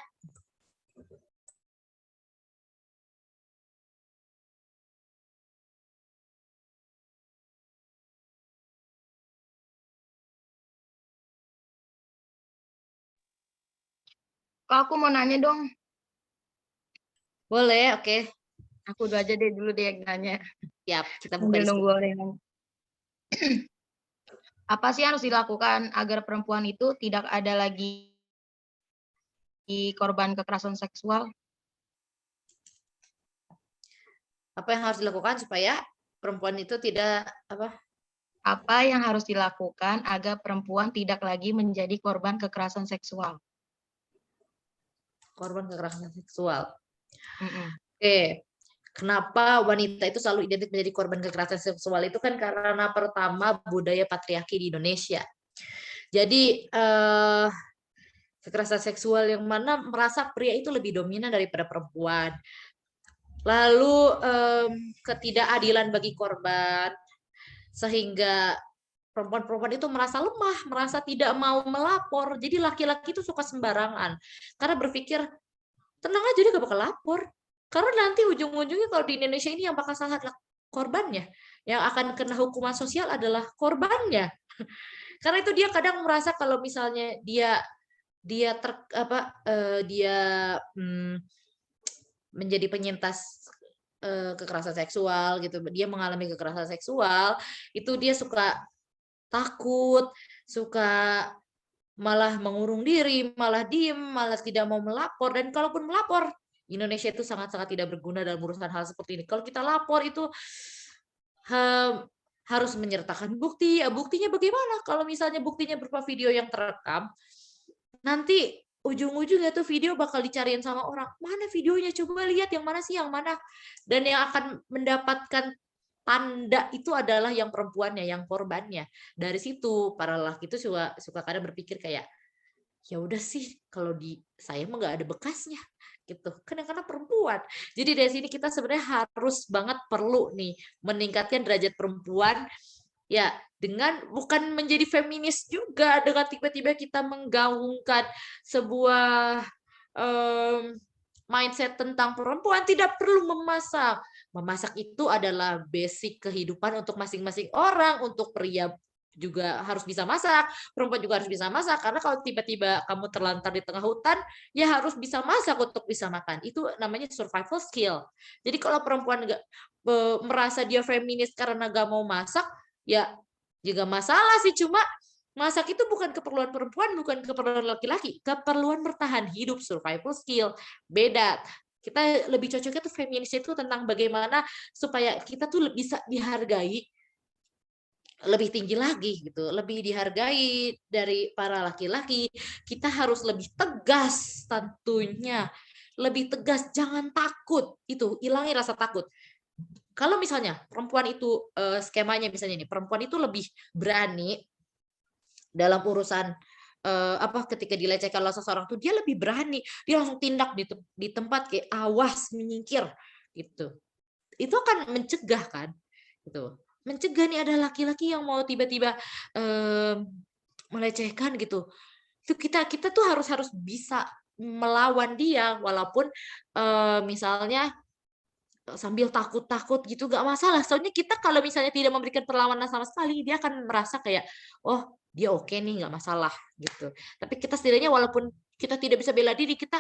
Kak, aku mau nanya dong. Boleh, oke. Aku dulu aja deh dulu deh yang nanya. Siap, kita buka Sambil diskusi. nunggu orang yang nanya. Apa sih yang harus dilakukan agar perempuan itu tidak ada lagi korban kekerasan seksual? Apa yang harus dilakukan supaya perempuan itu tidak apa? Apa yang harus dilakukan agar perempuan tidak lagi menjadi korban kekerasan seksual? Korban kekerasan seksual. Mm-mm. Oke. Kenapa wanita itu selalu identik menjadi korban kekerasan seksual itu kan karena pertama budaya patriarki di Indonesia. Jadi kekerasan seksual yang mana merasa pria itu lebih dominan daripada perempuan. Lalu ketidakadilan bagi korban sehingga perempuan-perempuan itu merasa lemah, merasa tidak mau melapor. Jadi laki-laki itu suka sembarangan karena berpikir tenang aja dia gak bakal lapor. Karena nanti ujung-ujungnya kalau di Indonesia ini yang bakal salah korbannya, yang akan kena hukuman sosial adalah korbannya. Karena itu dia kadang merasa kalau misalnya dia menjadi penyintas kekerasan seksual gitu, dia mengalami kekerasan seksual, itu dia suka takut, suka malah mengurung diri, malah diem, malah tidak mau melapor. Dan kalaupun melapor, Indonesia itu sangat-sangat tidak berguna dalam urusan hal seperti ini. Kalau kita lapor itu harus menyertakan bukti. Ya, buktinya bagaimana? Kalau misalnya buktinya berupa video yang terekam, nanti ujung-ujungnya tuh video bakal dicariin sama orang. Mana videonya? Coba lihat yang mana sih yang mana. Dan yang akan mendapatkan tanda itu adalah yang perempuannya, yang korbannya. Dari situ para laki itu suka kadang berpikir kayak, ya udah sih kalau di saya mah nggak ada bekasnya gitu. Kadang-kadang perempuan. Jadi dari sini kita sebenarnya harus banget perlu nih meningkatkan derajat perempuan ya dengan bukan menjadi feminis juga dengan tiba-tiba kita menggaungkan sebuah mindset tentang perempuan tidak perlu memasak. Memasak itu adalah basic kehidupan untuk masing-masing orang, untuk pria juga harus bisa masak, perempuan juga harus bisa masak, karena kalau tiba-tiba kamu terlantar di tengah hutan, ya harus bisa masak untuk bisa makan. Itu namanya survival skill. Jadi kalau perempuan merasa dia feminis karena gak mau masak, ya juga masalah sih, cuma masak itu bukan keperluan perempuan, bukan keperluan laki-laki, keperluan bertahan hidup, survival skill, beda. Kita lebih cocoknya tuh feminis itu tentang bagaimana supaya kita tuh bisa dihargai lebih tinggi lagi gitu, lebih dihargai dari para laki-laki. Kita harus lebih tegas tentunya, lebih tegas, jangan takut. Itu hilangi rasa takut. Kalau misalnya perempuan itu skemanya misalnya nih, perempuan itu lebih berani dalam urusan ketika dilecehkan oleh seseorang tuh dia lebih berani, dia langsung tindak di tempat kayak awas menyingkir gitu. Itu akan mencegah kan, gitu. Mencegah nih ada laki-laki yang mau tiba-tiba melecehkan gitu. Itu kita tuh harus bisa melawan dia walaupun misalnya sambil takut-takut gitu gak masalah. Soalnya kita kalau misalnya tidak memberikan perlawanan sama sekali, dia akan merasa kayak oh dia oke nih, nggak masalah gitu. Tapi kita setidaknya walaupun kita tidak bisa bela diri, kita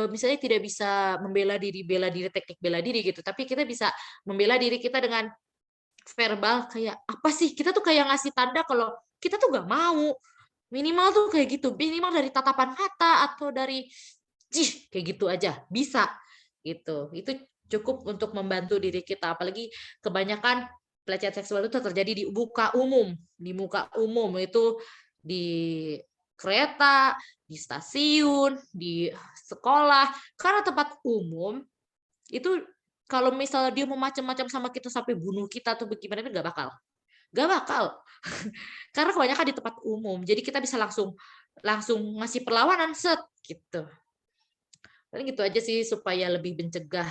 misalnya tidak bisa bela diri teknik bela diri gitu, tapi kita bisa membela diri kita dengan verbal kayak apa sih, kita tuh kayak ngasih tanda kalau kita tuh nggak mau, minimal tuh kayak gitu, minimal dari tatapan mata atau dari kayak gitu aja bisa gitu. Itu cukup untuk membantu diri kita, apalagi kebanyakan pelecehan seksual itu terjadi di muka umum itu di kereta, di stasiun, di sekolah, karena tempat umum itu kalau misalnya dia mau macam-macam sama kita sampai bunuh kita atau bagaimana itu nggak bakal karena kebanyakan di tempat umum, jadi kita bisa langsung ngasih perlawanan set gitu. Paling gitu aja sih supaya lebih mencegah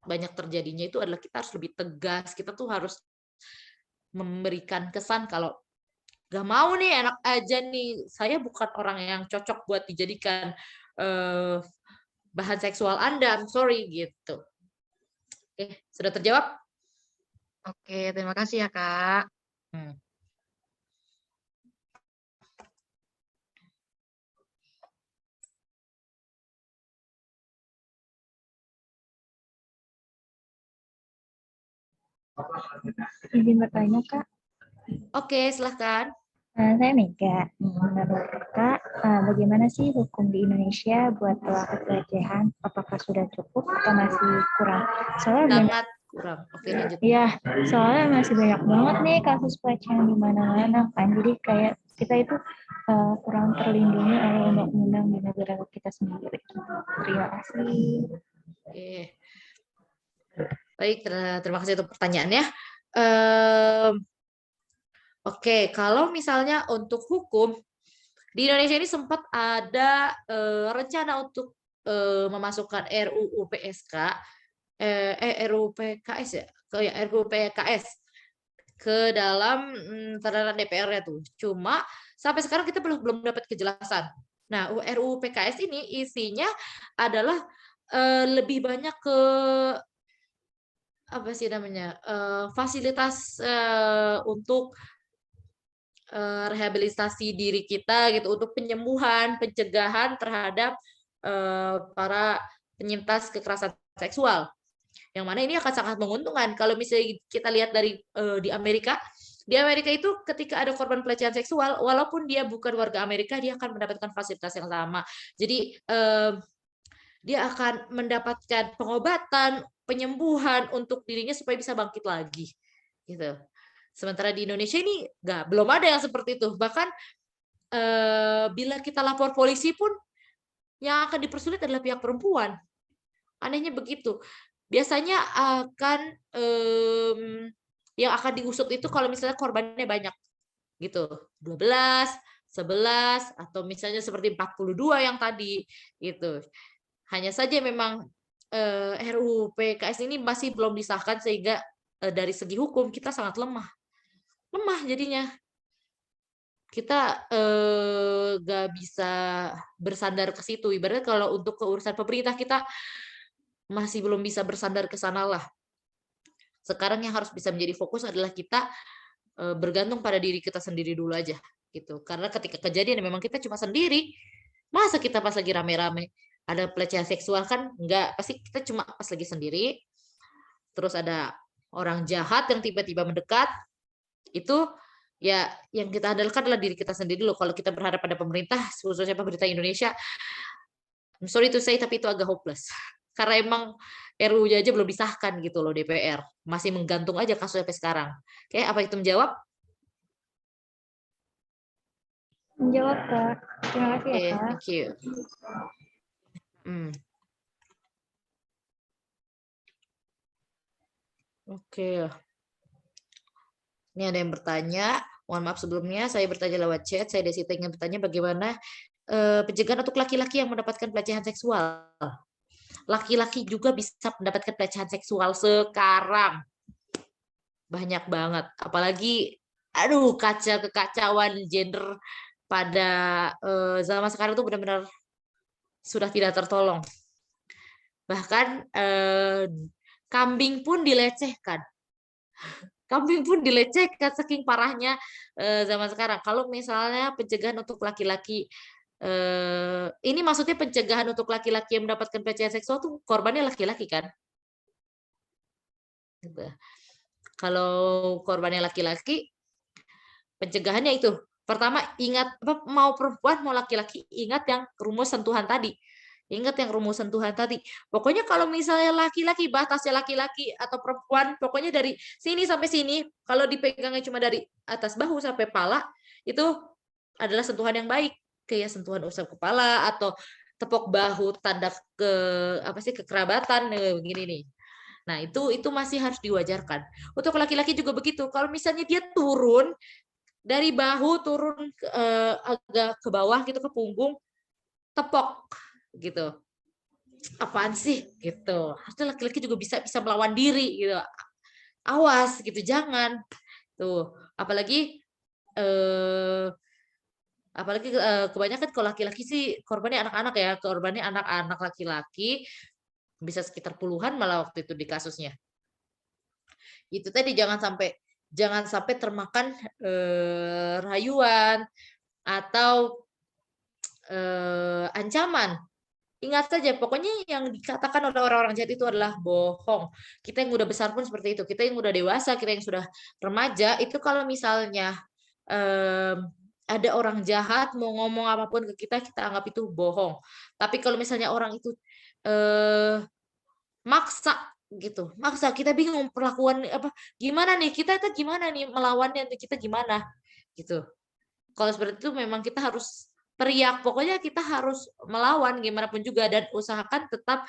banyak terjadinya itu adalah kita harus lebih tegas, kita tuh harus memberikan kesan kalau Gak mau nih, enak aja nih. Saya bukan orang yang cocok buat dijadikan bahan seksual Anda. I'm sorry gitu. Oke, sudah terjawab? Oke, terima kasih ya, Kak. Izin bertanya, Kak. Oke, silahkan. Saya Mega. Menurut Kak, bagaimana sih hukum di Indonesia buat pelaku pelecehan? Apakah sudah cukup atau masih kurang? Soalnya banyak, Sangat kurang. Oke, lanjut. ya, soalnya masih banyak banget nih kasus pelecehan di mana-mana kan. Jadi kayak kita itu kurang terlindungi oleh undang-undang di negara kita sendiri. Terima kasih. Oke. Baik, terima kasih untuk pertanyaannya. Oke, kalau misalnya untuk hukum, di Indonesia ini sempat ada rencana untuk memasukkan RUU PSK, RUU PKS ya, RUU PKS ke dalam tatanan DPR-nya tuh. Cuma sampai sekarang kita belum dapat kejelasan. Nah, RUU PKS ini isinya adalah lebih banyak ke apa sih namanya, fasilitas untuk rehabilitasi diri kita gitu, untuk penyembuhan, pencegahan terhadap para penyintas kekerasan seksual. Yang mana ini akan sangat menguntungkan kalau misalnya kita lihat dari di Amerika. Di Amerika itu ketika ada korban pelecehan seksual, walaupun dia bukan warga Amerika, dia akan mendapatkan fasilitas yang sama. Jadi dia akan mendapatkan pengobatan, penyembuhan untuk dirinya supaya bisa bangkit lagi, gitu. Sementara di Indonesia ini belum ada yang seperti itu. Bahkan bila kita lapor polisi pun yang akan dipersulit adalah pihak perempuan. Anehnya begitu. Biasanya akan yang akan diusut itu kalau misalnya korbannya banyak, gitu. 12, 11, atau misalnya seperti 42 yang tadi, gitu. Hanya saja memang RUU PKS ini masih belum disahkan sehingga dari segi hukum kita sangat lemah jadinya. Kita nggak bisa bersandar ke situ. Ibaratnya kalau untuk keurusan pemerintah kita masih belum bisa bersandar ke sana lah. Sekarang yang harus bisa menjadi fokus adalah kita bergantung pada diri kita sendiri dulu aja gitu. Karena ketika kejadian memang kita cuma sendiri. Masa kita pas lagi rame-rame ada pelecehan seksual kan enggak, pasti kita cuma pas lagi sendiri. Terus ada orang jahat yang tiba-tiba mendekat. Itu ya yang kita andalkan adalah diri kita sendiri loh. Kalau kita berharap pada pemerintah, khususnya pemerintah Indonesia, I'm sorry to say, tapi itu agak hopeless. Karena emang RUU aja belum disahkan gitu loh DPR. Masih menggantung aja kasus sampai sekarang. Oke, apa itu menjawab? Menjawab, Kak. Terima kasih ya, Kak. Thank you. Oke. Ini ada yang bertanya. Mohon maaf sebelumnya, saya bertanya lewat chat. Saya Desita ingin bertanya bagaimana pencegahan untuk laki-laki yang mendapatkan pelecehan seksual. Laki-laki juga bisa mendapatkan pelecehan seksual sekarang. Banyak banget. Apalagi, kekacauan gender pada zaman sekarang itu benar-benar sudah tidak tertolong. Bahkan kambing pun dilecehkan. Kambing pun dilecehkan saking parahnya zaman sekarang. Kalau misalnya pencegahan untuk laki-laki, ini maksudnya pencegahan untuk laki-laki yang mendapatkan pelecehan seksual tuh korbannya laki-laki kan? Kalau korbannya laki-laki, pencegahannya itu pertama ingat, mau perempuan mau laki-laki, ingat yang rumus sentuhan tadi. Ingat yang rumus sentuhan tadi. Pokoknya kalau misalnya laki-laki, batasnya laki-laki atau perempuan, pokoknya dari sini sampai sini, kalau dipegangnya cuma dari atas bahu sampai pala, itu adalah sentuhan yang baik. Kayak sentuhan usap kepala atau tepuk bahu, tanda kekerabatan, begini nih. Nah, itu masih harus diwajarkan. Untuk laki-laki juga begitu. Kalau misalnya dia turun dari bahu, turun agak ke bawah gitu, ke punggung, tepok gitu. Apaan sih gitu. Harusnya laki-laki juga bisa melawan diri gitu. Awas gitu, jangan. Tuh, apalagi apalagi kebanyakan kalau laki-laki sih korbannya anak-anak ya, korbannya anak-anak laki-laki bisa sekitar puluhan malah waktu itu di kasusnya. Itu tadi jangan sampai termakan rayuan atau ancaman. Ingat saja, pokoknya yang dikatakan oleh orang-orang jahat itu adalah bohong. Kita yang udah besar pun seperti itu. Kita yang udah dewasa, kita yang sudah remaja, itu kalau misalnya ada orang jahat mau ngomong apapun ke kita anggap itu bohong. Tapi kalau misalnya orang itu maksa gitu, maksa, kita bingung perlakuan gimana nih, kita itu gimana nih melawannya, kita gimana gitu. Kalau seperti itu memang kita harus teriak, pokoknya kita harus melawan gimana pun juga, dan usahakan tetap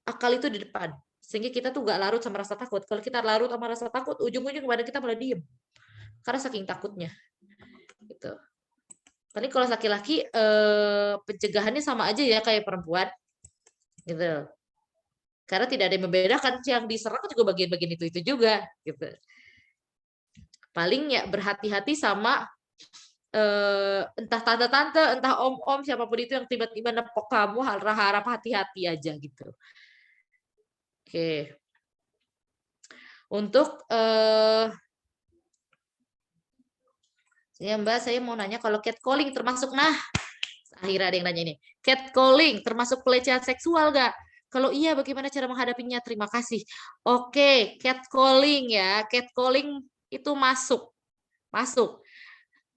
akal itu di depan, sehingga kita tuh gak larut sama rasa takut. Kalau kita larut sama rasa takut, ujung-ujung kepada kita malah diem karena saking takutnya gitu. Tapi kalau laki-laki pencegahannya sama aja ya kayak perempuan gitu, karena tidak ada yang membedakan, yang diserang juga bagian-bagian itu juga gitu. Paling ya berhati-hati sama entah tante-tante, entah om-om, siapapun itu yang tiba-tiba nepok kamu, harap hati-hati aja gitu. Oke. Untuk ya Mbak, saya mau nanya kalau catcalling termasuk, akhirnya ada yang nanya ini. Catcalling termasuk pelecehan seksual nggak? Kalau iya, bagaimana cara menghadapinya? Terima kasih. Oke, catcalling ya. Catcalling itu masuk.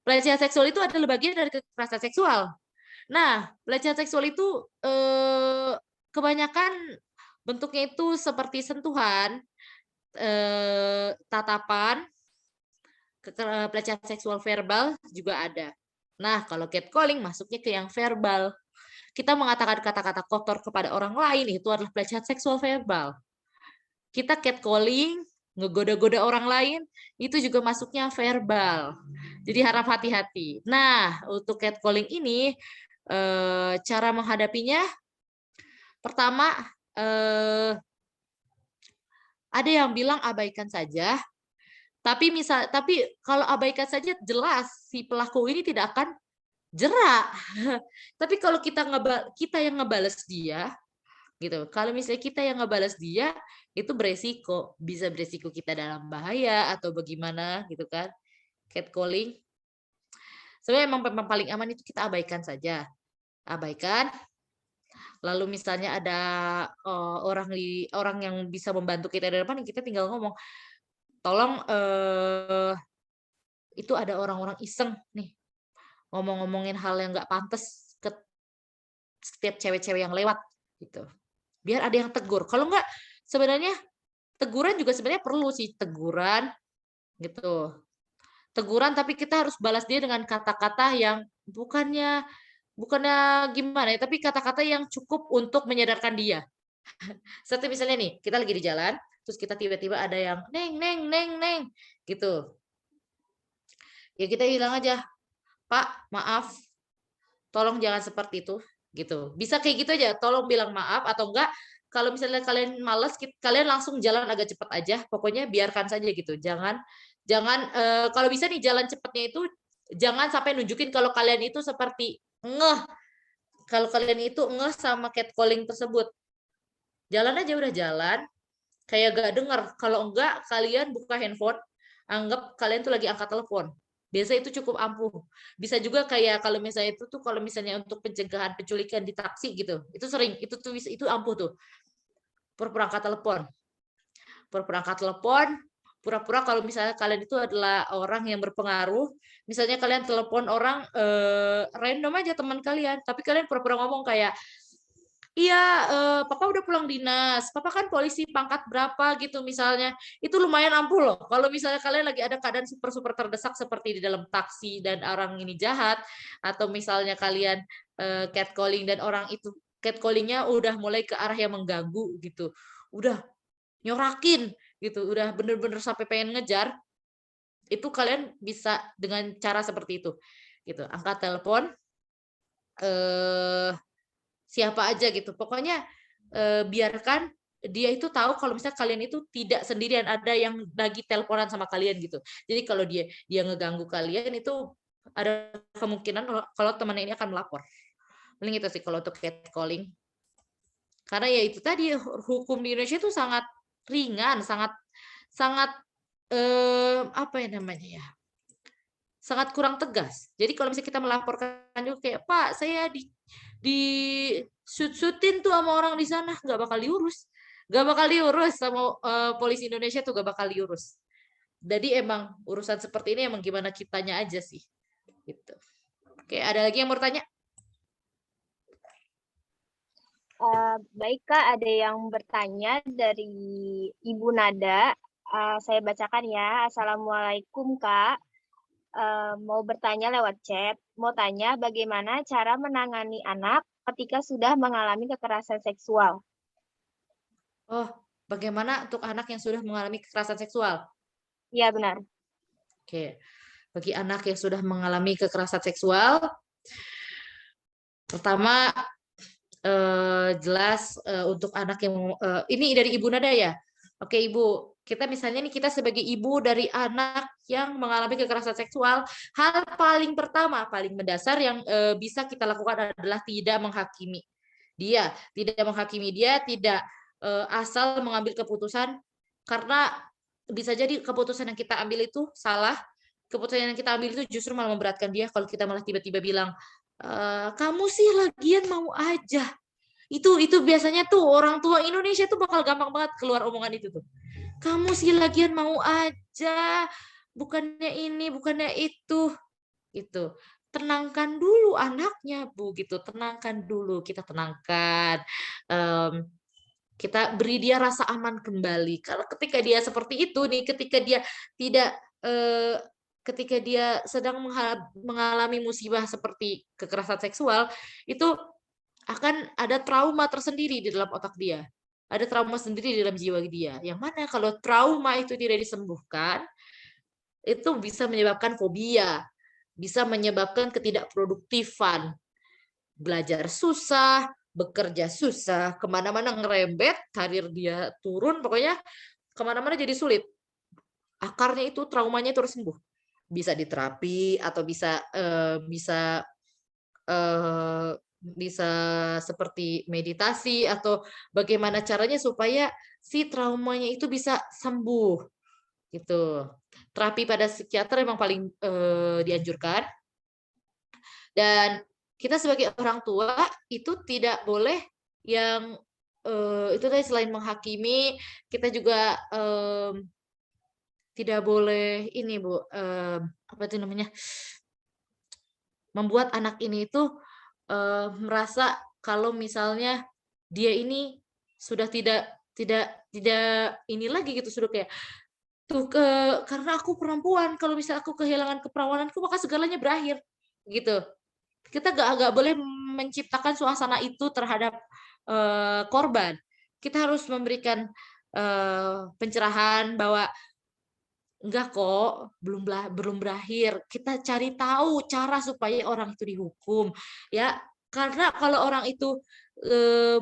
Pelecehan seksual itu adalah bagian dari kekerasan seksual. Nah, pelecehan seksual itu kebanyakan bentuknya itu seperti sentuhan, tatapan, pelecehan seksual verbal juga ada. Nah, kalau catcalling masuknya ke yang verbal. Kita mengatakan kata-kata kotor kepada orang lain itu adalah pelecehan seksual verbal. Kita catcalling, ngegoda-goda orang lain, itu juga masuknya verbal. Jadi harap hati-hati. Nah, untuk catcalling ini, cara menghadapinya, pertama, ada yang bilang abaikan saja. Tapi kalau abaikan saja, jelas si pelaku ini tidak akan jerak. Tapi kalau kita yang ngebales dia, gitu. Kalau misalnya kita yang ngebales dia, itu beresiko, bisa beresiko kita dalam bahaya atau bagaimana gitu kan. Catcalling. Sebenarnya memang paling aman itu kita abaikan saja. Abaikan. Lalu misalnya ada orang yang bisa membantu kita dari depan, kita tinggal ngomong, tolong itu ada orang-orang iseng nih, ngomong-ngomongin hal yang nggak pantas ke setiap cewek-cewek yang lewat gitu. Biar ada yang tegur. Kalau enggak, sebenarnya teguran juga sebenarnya perlu sih, teguran gitu. Teguran, tapi kita harus balas dia dengan kata-kata yang bukannya gimana ya, tapi kata-kata yang cukup untuk menyadarkan dia. Seperti misalnya nih, kita lagi di jalan, terus kita tiba-tiba ada yang neng gitu. Ya kita bilang aja, Pak, maaf, tolong jangan seperti itu gitu. Bisa kayak gitu aja, tolong bilang maaf, atau enggak kalau misalnya kalian malas, kalian langsung jalan agak cepat aja, pokoknya biarkan saja gitu. Jangan kalau bisa nih jalan cepatnya itu jangan sampai nunjukin kalau kalian itu seperti ngeh. Kalau kalian itu ngeh sama catcalling tersebut. Jalan aja, udah jalan kayak gak dengar. Kalau enggak, kalian buka handphone, anggap kalian tuh lagi angkat telepon. Biasa itu cukup ampuh. Bisa juga kayak kalau misalnya kalau misalnya untuk pencegahan penculikan di taksi gitu. Itu sering, itu ampuh tuh. Pura-pura angkat telepon. Pura-pura kalau misalnya kalian itu adalah orang yang berpengaruh, misalnya kalian telepon orang random aja teman kalian, tapi kalian pura-pura ngomong kayak, iya, papa udah pulang dinas, papa kan polisi pangkat berapa gitu misalnya, itu lumayan ampuh loh. Kalau misalnya kalian lagi ada keadaan super terdesak seperti di dalam taksi dan orang ini jahat, atau misalnya kalian catcalling dan orang itu catcallingnya udah mulai ke arah yang mengganggu gitu, udah nyorakin gitu, udah bener-bener sampai pengen ngejar, itu kalian bisa dengan cara seperti itu gitu, angkat telepon siapa aja gitu, pokoknya biarkan dia itu tahu kalau misalnya kalian itu tidak sendirian, ada yang lagi teleponan sama kalian gitu. Jadi kalau dia ngeganggu kalian itu ada kemungkinan kalau teman ini akan melapor. Paling itu sih kalau untuk catcalling. Karena ya itu tadi hukum di Indonesia itu sangat ringan, sangat apa ya namanya ya? Sangat kurang tegas. Jadi kalau misalnya kita melaporkan juga kayak, Pak, saya di shoot-shootin tuh sama orang di sana, nggak bakal diurus. Nggak bakal diurus sama polisi Indonesia tuh, nggak bakal diurus. Jadi emang urusan seperti ini emang gimana kitanya aja sih. Gitu. Oke, ada lagi yang mau bertanya? Baik Kak, ada yang bertanya dari Ibu Nada. Saya bacakan ya. Assalamualaikum Kak. Mau bertanya lewat chat. Mau tanya bagaimana cara menangani anak ketika sudah mengalami kekerasan seksual. Oh, bagaimana untuk anak yang sudah mengalami kekerasan seksual? Iya benar. Oke, bagi anak yang sudah mengalami kekerasan seksual, pertama jelas untuk anak yang ini dari Ibu Nada ya. Oke Ibu, kita misalnya nih kita sebagai ibu dari anak yang mengalami kekerasan seksual, hal paling pertama, paling mendasar yang bisa kita lakukan adalah tidak menghakimi dia, tidak asal mengambil keputusan, karena bisa jadi keputusan yang kita ambil itu salah, keputusan yang kita ambil itu justru malah memberatkan dia kalau kita malah tiba-tiba bilang, kamu sih lagian mau aja. Itu biasanya tuh orang tua Indonesia tuh bakal gampang banget keluar omongan itu tuh. Kamu sih lagian mau aja, bukannya ini, bukannya itu. Gitu. Tenangkan dulu anaknya, Bu, gitu. Tenangkan dulu, kita tenangkan. Kita beri dia rasa aman kembali. Kalau ketika dia seperti itu nih, ketika dia tidak ketika dia sedang mengalami musibah seperti kekerasan seksual, itu akan ada trauma tersendiri di dalam otak dia. Ada trauma sendiri di dalam jiwa dia. Yang mana kalau trauma itu tidak disembuhkan, itu bisa menyebabkan fobia, bisa menyebabkan ketidakproduktifan, belajar susah, bekerja susah, kemana-mana ngerembet, karir dia turun, pokoknya kemana-mana jadi sulit. Akarnya itu traumanya itu harus sembuh. Bisa diterapi atau bisa seperti meditasi atau bagaimana caranya supaya si traumanya itu bisa sembuh gitu. Terapi pada psikiater memang paling dianjurkan. Dan kita sebagai orang tua itu tidak boleh yang itu tadi selain menghakimi, kita juga tidak boleh ini Bu, apa itu namanya? Membuat anak ini itu merasa kalau misalnya dia ini sudah tidak ini lagi gitu, sudah kayak tuh karena aku perempuan, kalau misalnya aku kehilangan keperawananku maka segalanya berakhir gitu. Kita nggak boleh menciptakan suasana itu terhadap korban. Kita harus memberikan pencerahan bahwa enggak kok, belum berakhir. Kita cari tahu cara supaya orang itu dihukum, ya. Karena kalau orang itu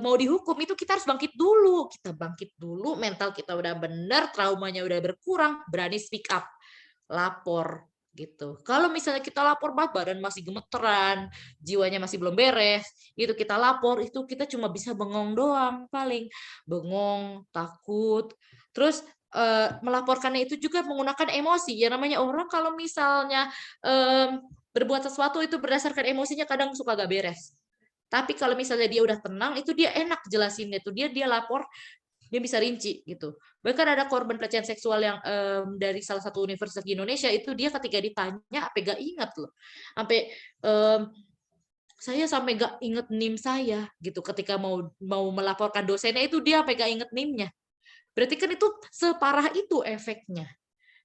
mau dihukum itu kita harus bangkit dulu. Kita bangkit dulu, mental kita udah benar, traumanya udah berkurang, berani speak up, lapor gitu. Kalau misalnya kita lapor badan masih gemeteran, jiwanya masih belum beres, itu kita lapor, itu kita cuma bisa bengong doang paling. Bengong, takut. Terus melaporkannya itu juga menggunakan emosi. Ya namanya orang kalau misalnya berbuat sesuatu itu berdasarkan emosinya kadang suka gak beres. Tapi kalau misalnya dia udah tenang, itu dia enak jelasinnya tuh. Dia lapor, dia bisa rinci gitu. Bahkan ada korban pelecehan seksual yang dari salah satu universitas di Indonesia itu dia ketika ditanya sampai gak ingat loh. Sampai saya sampai gak inget NIM saya gitu ketika mau melaporkan dosennya itu dia sampai gak inget NIM-nya. Berarti kan itu separah itu efeknya.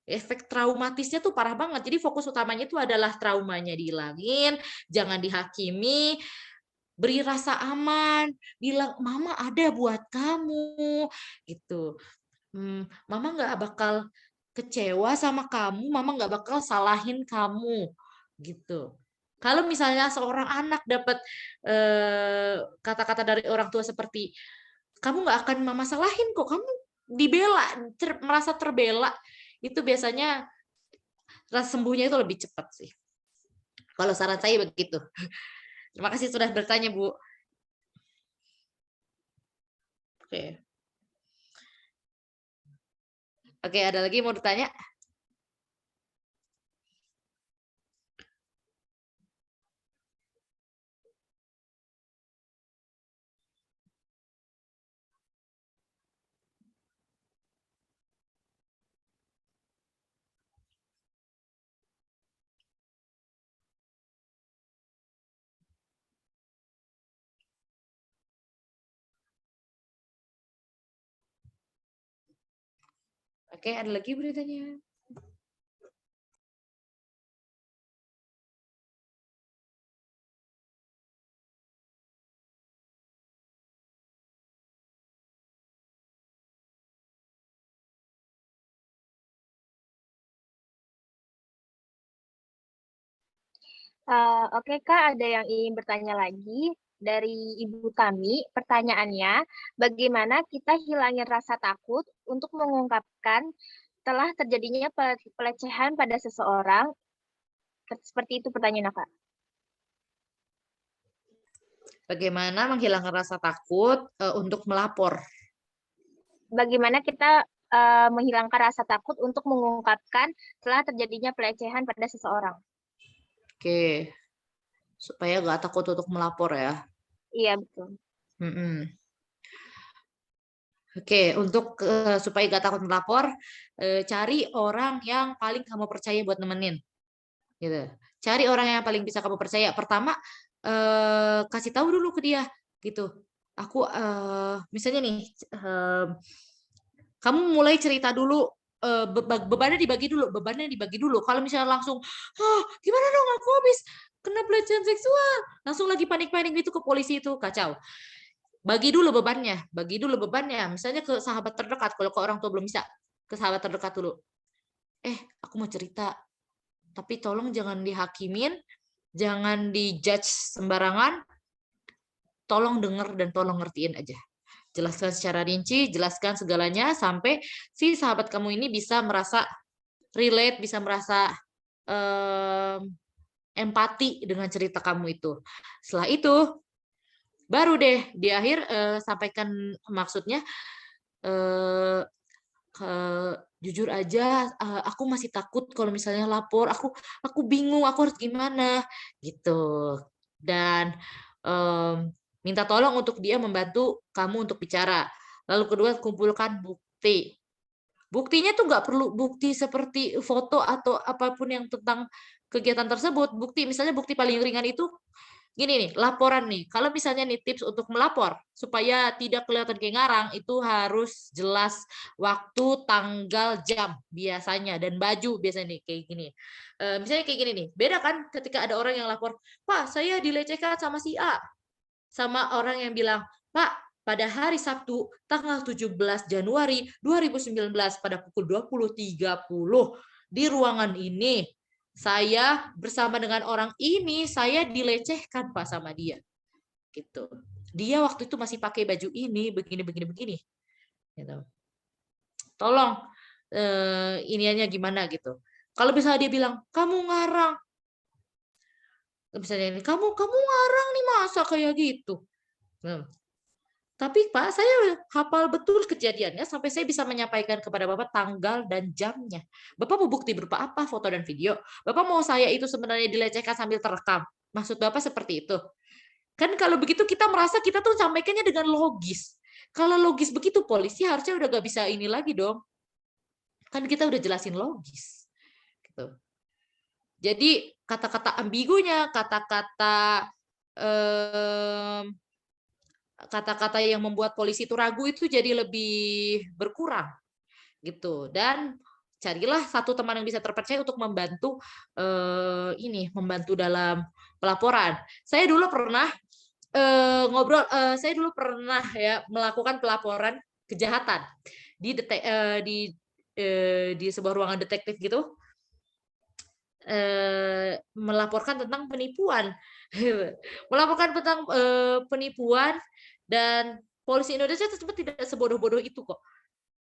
Efek traumatisnya tuh parah banget. Jadi fokus utamanya itu adalah traumanya dihilangin, jangan dihakimi, beri rasa aman, bilang mama ada buat kamu gitu. Mama nggak bakal kecewa sama kamu, mama nggak bakal salahin kamu gitu. Kalau misalnya seorang anak dapat kata-kata dari orang tua seperti kamu nggak akan mamasalahin kok, kamu dibela, merasa terbela, itu biasanya rasa sembuhnya itu lebih cepat sih. Kalau saran saya begitu. Terima kasih sudah bertanya, Bu. Oke. Oke, ada lagi mau ditanya? Oke, ada lagi beritanya? Oke Kak, ada yang ingin bertanya lagi dari Ibu Tami. Pertanyaannya, bagaimana kita hilangin rasa takut untuk mengungkapkan telah terjadinya pelecehan pada seseorang? Seperti itu pertanyaannya Kak. Bagaimana menghilangkan rasa takut untuk melapor? Bagaimana kita menghilangkan rasa takut untuk mengungkapkan telah terjadinya pelecehan pada seseorang? Oke, supaya nggak takut untuk melapor ya. Iya, betul. Oke, untuk supaya nggak takut melapor, cari orang yang paling kamu percaya buat nemenin. Gitu. Cari orang yang paling bisa kamu percaya. Pertama, kasih tahu dulu ke dia, gitu. Aku misalnya nih, kamu mulai cerita dulu, bebannya dibagi dulu. Kalau misalnya langsung, gimana dong aku habis kena pelecehan seksual, langsung lagi panik-panik gitu ke polisi, itu kacau. Bagi dulu bebannya. Misalnya ke sahabat terdekat, kalau ke orang tua belum bisa, ke sahabat terdekat dulu. Aku mau cerita, tapi tolong jangan dihakimin, jangan dijudge sembarangan, tolong dengar dan tolong ngertiin aja. Jelaskan secara rinci, jelaskan segalanya sampai si sahabat kamu ini bisa merasa relate, bisa merasa empati dengan cerita kamu itu. Setelah itu, baru deh di akhir sampaikan maksudnya, jujur aja, aku masih takut kalau misalnya lapor, aku bingung, aku harus gimana, gitu. Dan minta tolong untuk dia membantu kamu untuk bicara. Lalu kedua, kumpulkan bukti. Buktinya tuh nggak perlu bukti seperti foto atau apapun yang tentang kegiatan tersebut. Bukti, misalnya bukti paling ringan itu gini nih, laporan nih. Kalau misalnya nih tips untuk melapor supaya tidak kelihatan kayak ngarang, itu harus jelas waktu, tanggal, jam biasanya, dan baju biasanya nih kayak gini. Misalnya kayak gini nih, beda kan ketika ada orang yang lapor, Pak, saya dilecehkan sama si A. Sama orang yang bilang, Pak, pada hari Sabtu tanggal 17 Januari 2019 pada pukul 20.30 di ruangan ini, saya bersama dengan orang ini, saya dilecehkan Pak sama dia. Gitu. Dia waktu itu masih pakai baju ini, begini. Gitu. Tolong iniannya gimana gitu. Kalau misalnya dia bilang, kamu ngarang, misalnya ini, kamu ngarang nih, masa kayak gitu. Tapi Pak, saya hafal betul kejadiannya sampai saya bisa menyampaikan kepada Bapak tanggal dan jamnya. Bapak mau bukti berupa apa, foto dan video? Bapak mau saya itu sebenarnya dilecehkan sambil terekam? Maksud Bapak seperti itu? Kan kalau begitu kita merasa kita tuh sampaikannya dengan logis. Kalau logis begitu, polisi harusnya udah gak bisa ini lagi dong. Kan kita udah jelasin logis. Gitu. Jadi kata-kata ambigunya, kata-kata yang membuat polisi itu ragu itu jadi lebih berkurang gitu. Dan carilah satu teman yang bisa terpercaya untuk membantu membantu dalam pelaporan. Saya dulu pernah saya dulu pernah ya melakukan pelaporan kejahatan di sebuah ruangan detektif gitu. Melaporkan tentang penipuan. Melaporkan tentang penipuan, dan polisi Indonesia itu sebenarnya tidak sebodoh-bodoh itu kok.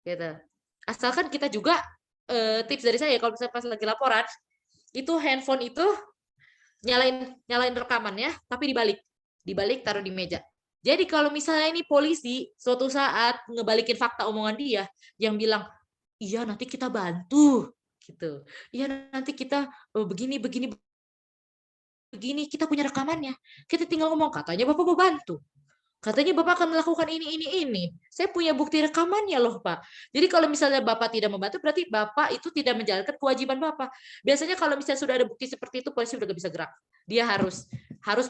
Gitu. Asalkan kita juga tips dari saya kalau misalnya pas lagi laporan itu handphone itu nyalain rekamannya tapi dibalik taruh di meja. Jadi kalau misalnya ini polisi suatu saat ngebalikin fakta omongan dia yang bilang iya nanti kita bantu gitu. Iya nanti kita begini kita punya rekamannya. Kita tinggal ngomong katanya Bapak mau bantu. Katanya Bapak akan melakukan ini. Saya punya bukti rekamannya loh, Pak. Jadi kalau misalnya Bapak tidak membantu, berarti Bapak itu tidak menjalankan kewajiban Bapak. Biasanya kalau misalnya sudah ada bukti seperti itu, polisi sudah nggak bisa gerak. Dia harus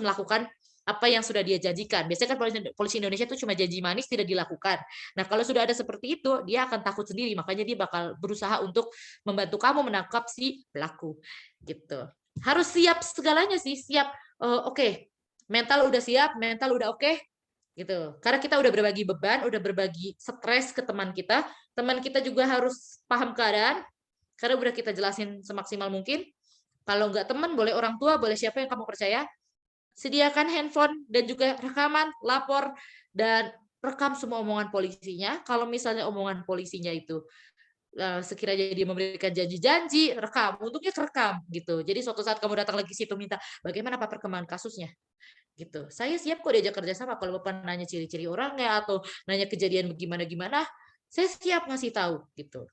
melakukan apa yang sudah dia janjikan. Biasanya kan polisi Indonesia itu cuma janji manis tidak dilakukan. Nah, kalau sudah ada seperti itu, dia akan takut sendiri. Makanya dia bakal berusaha untuk membantu kamu menangkap si pelaku. Gitu. Harus siap segalanya sih, siap. Oke. Mental udah siap, mental udah oke. Gitu. Karena kita udah berbagi beban, udah berbagi stres ke teman kita juga harus paham keadaan, karena udah kita jelasin semaksimal mungkin. Kalau nggak teman, boleh orang tua, boleh siapa yang kamu percaya, sediakan handphone dan juga rekaman, lapor, dan rekam semua omongan polisinya. Kalau misalnya omongan polisinya itu sekiranya dia memberikan janji-janji, rekam, untungnya kerekam gitu. Jadi suatu saat kamu datang lagi situ minta bagaimana Pak perkembangan kasusnya. Gitu. Saya siap kok diajak kerjasama kalau Bapak nanya ciri-ciri orangnya atau nanya kejadian gimana, saya siap ngasih tahu gitu.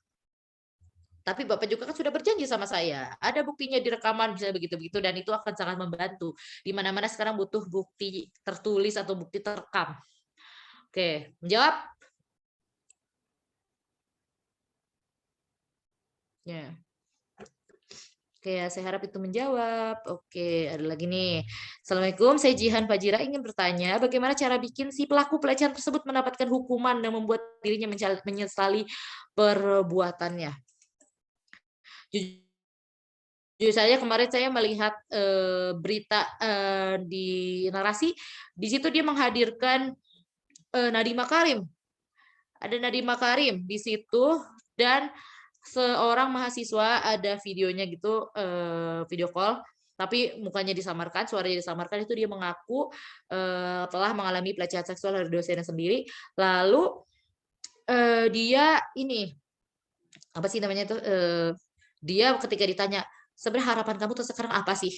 Tapi Bapak juga kan sudah berjanji sama saya, ada buktinya di rekaman bisa begitu-begitu dan itu akan sangat membantu. Di mana-mana sekarang butuh bukti tertulis atau bukti terekam. Oke, menjawab? Ya. Oke, saya harap itu menjawab. Oke, ada lagi nih. Assalamualaikum, saya Jihan Fajira ingin bertanya, bagaimana cara bikin si pelaku pelecehan tersebut mendapatkan hukuman dan membuat dirinya menyesali perbuatannya? Jujur saja kemarin saya melihat berita di narasi, di situ dia menghadirkan Nadiem Makarim. Ada Nadiem Makarim di situ dan seorang mahasiswa ada videonya gitu, video call, tapi mukanya disamarkan, suaranya disamarkan, itu dia mengaku telah mengalami pelecehan seksual dari dosennya sendiri. Lalu dia ini apa sih namanya itu? Dia ketika ditanya sebenarnya harapan kamu tuh sekarang apa sih?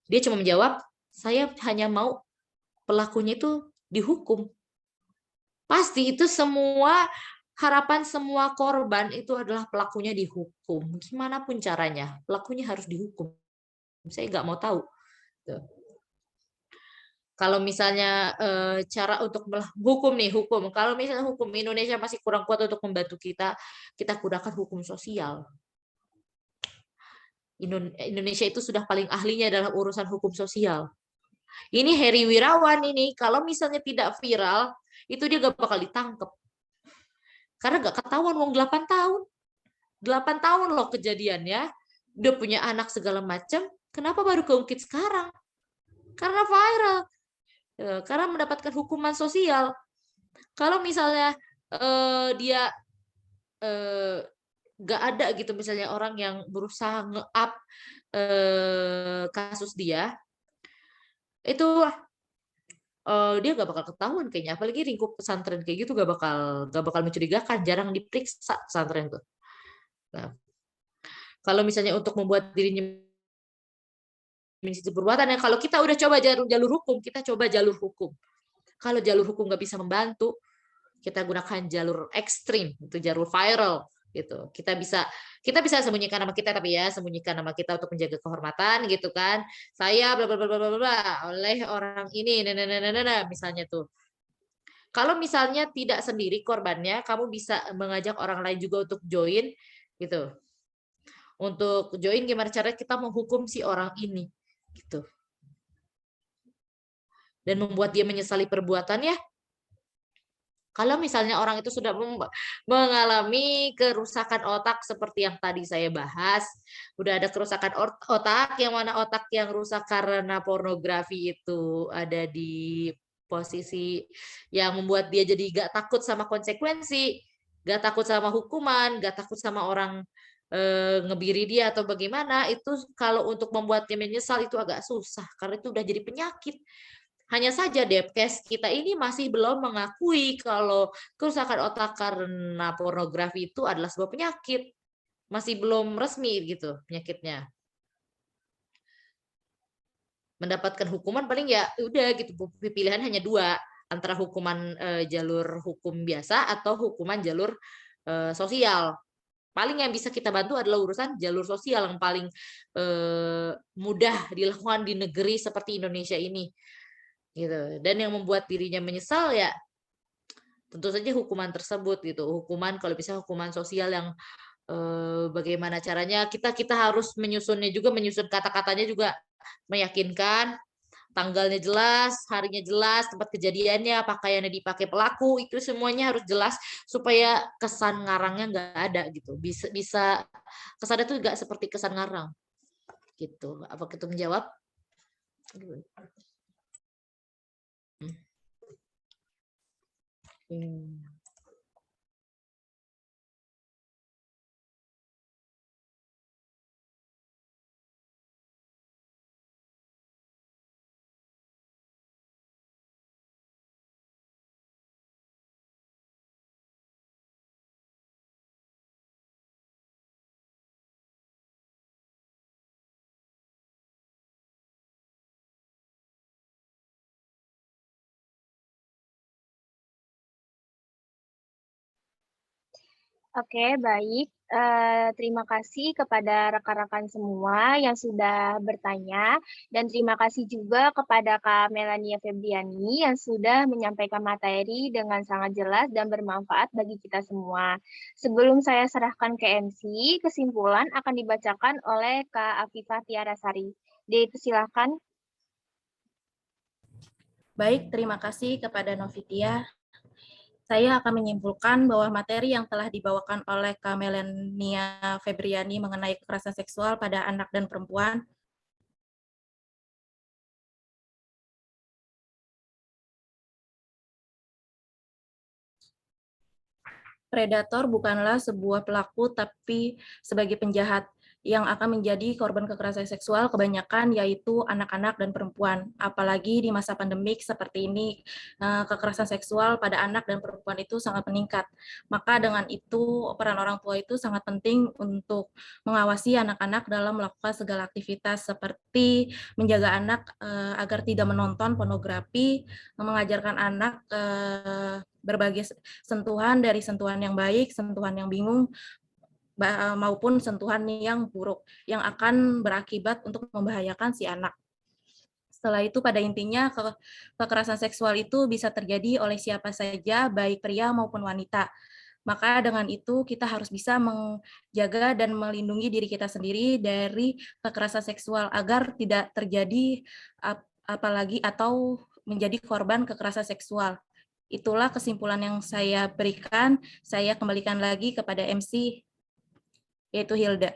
Dia cuma menjawab, saya hanya mau pelakunya itu dihukum. Pasti itu semua harapan semua korban itu adalah pelakunya dihukum. Gimana pun caranya, pelakunya harus dihukum. Saya nggak mau tahu. Tuh. Kalau misalnya cara untuk hukum nih, hukum. Kalau misalnya hukum Indonesia masih kurang kuat untuk membantu kita gunakan hukum sosial. Indonesia itu sudah paling ahlinya dalam urusan hukum sosial. Ini Heri Wirawan ini, kalau misalnya tidak viral, itu dia gak bakal ditangkap. Karena gak ketahuan, wong 8 tahun. 8 tahun loh kejadiannya. Udah punya anak segala macam. Kenapa baru keungkit sekarang? Karena viral. Karena mendapatkan hukuman sosial. Kalau misalnya dia gak ada gitu misalnya orang yang berusaha nge-up kasus dia, itu dia gak bakal ketahuan kayaknya, apalagi lingkup pesantren kayak gitu gak bakal mencurigakan, jarang diperiksa pesantren tuh. Nah, kalau misalnya untuk membuat dirinya menyisip perbuatan, kalau kita udah coba jalur hukum, kita coba jalur hukum. Kalau jalur hukum nggak bisa membantu, kita gunakan jalur ekstrim, itu jalur viral gitu. Kita bisa sembunyikan nama kita, tapi ya sembunyikan nama kita untuk menjaga kehormatan gitu kan. Saya bla bla bla bla bla oleh orang ini misalnya tuh. Kalau misalnya tidak sendiri korbannya, kamu bisa mengajak orang lain juga untuk join gitu. Untuk join gimana cara kita menghukum si orang ini gitu. Dan membuat dia menyesali perbuatannya. Kalau misalnya orang itu sudah mengalami kerusakan otak seperti yang tadi saya bahas, udah ada kerusakan otak, yang mana otak yang rusak karena pornografi itu ada di posisi yang membuat dia jadi gak takut sama konsekuensi, gak takut sama hukuman, gak takut sama orang ngebiri dia atau bagaimana, itu kalau untuk membuatnya menyesal itu agak susah, karena itu udah jadi penyakit. Hanya saja Depkes kita ini masih belum mengakui kalau kerusakan otak karena pornografi itu adalah sebuah penyakit. Masih belum resmi gitu penyakitnya. Mendapatkan hukuman paling ya udah gitu, pilihan hanya dua, antara hukuman jalur hukum biasa atau hukuman jalur sosial. Paling yang bisa kita bantu adalah urusan jalur sosial yang paling mudah dilakukan di negeri seperti Indonesia ini. Gitu. Dan yang membuat dirinya menyesal ya tentu saja hukuman tersebut gitu. Hukuman kalau bisa hukuman sosial yang bagaimana caranya kita harus menyusunnya juga, menyusun kata-katanya juga meyakinkan, tanggalnya jelas, harinya jelas, tempat kejadiannya, pakaiannya dipakai pelaku, itu semuanya harus jelas supaya kesan ngarangnya nggak ada gitu. Bisa kesannya tuh nggak seperti kesan ngarang gitu. Apa itu menjawab? Oke, baik. Terima kasih kepada rekan-rekan semua yang sudah bertanya, dan terima kasih juga kepada Kak Melania Febriani yang sudah menyampaikan materi dengan sangat jelas dan bermanfaat bagi kita semua. Sebelum saya serahkan ke MC, kesimpulan akan dibacakan oleh Kak Afifah Tiarasari. Dipersilakan. Baik, terima kasih kepada Novitia. Saya akan menyimpulkan bahwa materi yang telah dibawakan oleh Kak Melania Febriani mengenai kekerasan seksual pada anak dan perempuan predator bukanlah sebuah pelaku, tapi sebagai penjahat yang akan menjadi korban kekerasan seksual kebanyakan yaitu anak-anak dan perempuan. Apalagi di masa pandemik seperti ini, kekerasan seksual pada anak dan perempuan itu sangat meningkat. Maka dengan itu, peran orang tua itu sangat penting untuk mengawasi anak-anak dalam melakukan segala aktivitas seperti menjaga anak agar tidak menonton pornografi, mengajarkan anak berbagai sentuhan, dari sentuhan yang baik, sentuhan yang bingung, maupun sentuhan yang buruk yang akan berakibat untuk membahayakan si anak. Setelah itu pada intinya kekerasan seksual itu bisa terjadi oleh siapa saja, baik pria maupun wanita. Maka dengan itu kita harus bisa menjaga dan melindungi diri kita sendiri dari kekerasan seksual agar tidak terjadi apalagi atau menjadi korban kekerasan seksual. Itulah kesimpulan yang saya berikan. Saya kembalikan lagi kepada MC, yaitu Hilda.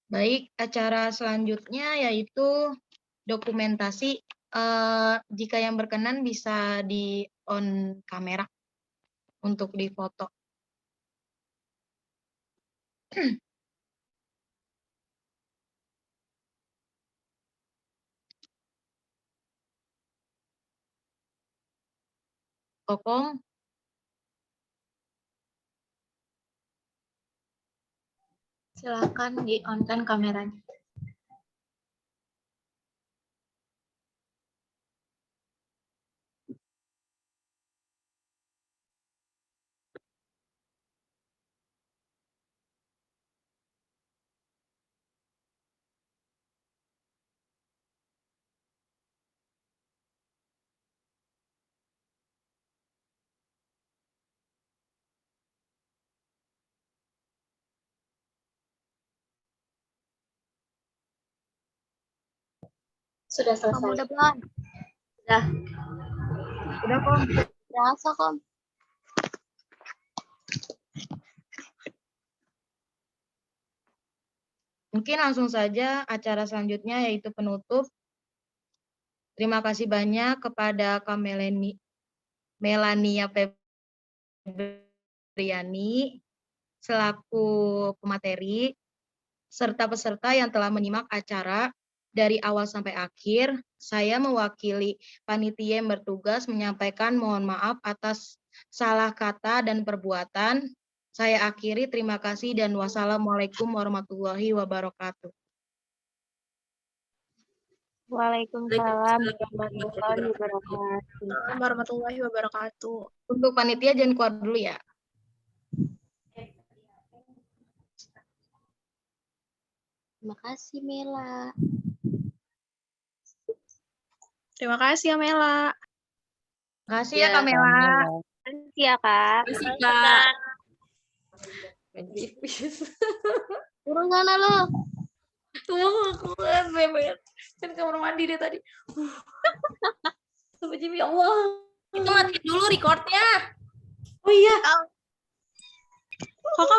Baik, acara selanjutnya yaitu dokumentasi. Jika yang berkenan bisa di on kamera untuk difoto. Kokong. Silakan di-on-kan kameranya. Sudah selesai. Kamu udah belum? Sudah. Udah, Kom. Berasa, Kom. Mungkin langsung saja acara selanjutnya yaitu penutup. Terima kasih banyak kepada Kak Melania Febriani selaku pemateri serta peserta yang telah menyimak acara. dari awal sampai akhir. Saya mewakili panitia yang bertugas menyampaikan mohon maaf atas salah kata dan perbuatan. Saya akhiri, terima kasih dan wassalamualaikum warahmatullahi wabarakatuh. Waalaikumsalam warahmatullahi wabarakatuh. Assalamualaikum warahmatullahi wabarakatuh. Untuk panitia jangan keluar dulu ya. Terima kasih Mela. Terima kasih ya Mela. Terima kasih ya Kamela. Terima kasih ya Kak. Terima kasih, Kak. Turun sana lo. Tuh, aku bebek. Kan kamar mandi deh tadi. Sampai Jimmy, Allah. Itu matiin dulu recordnya. Oh iya. Kakak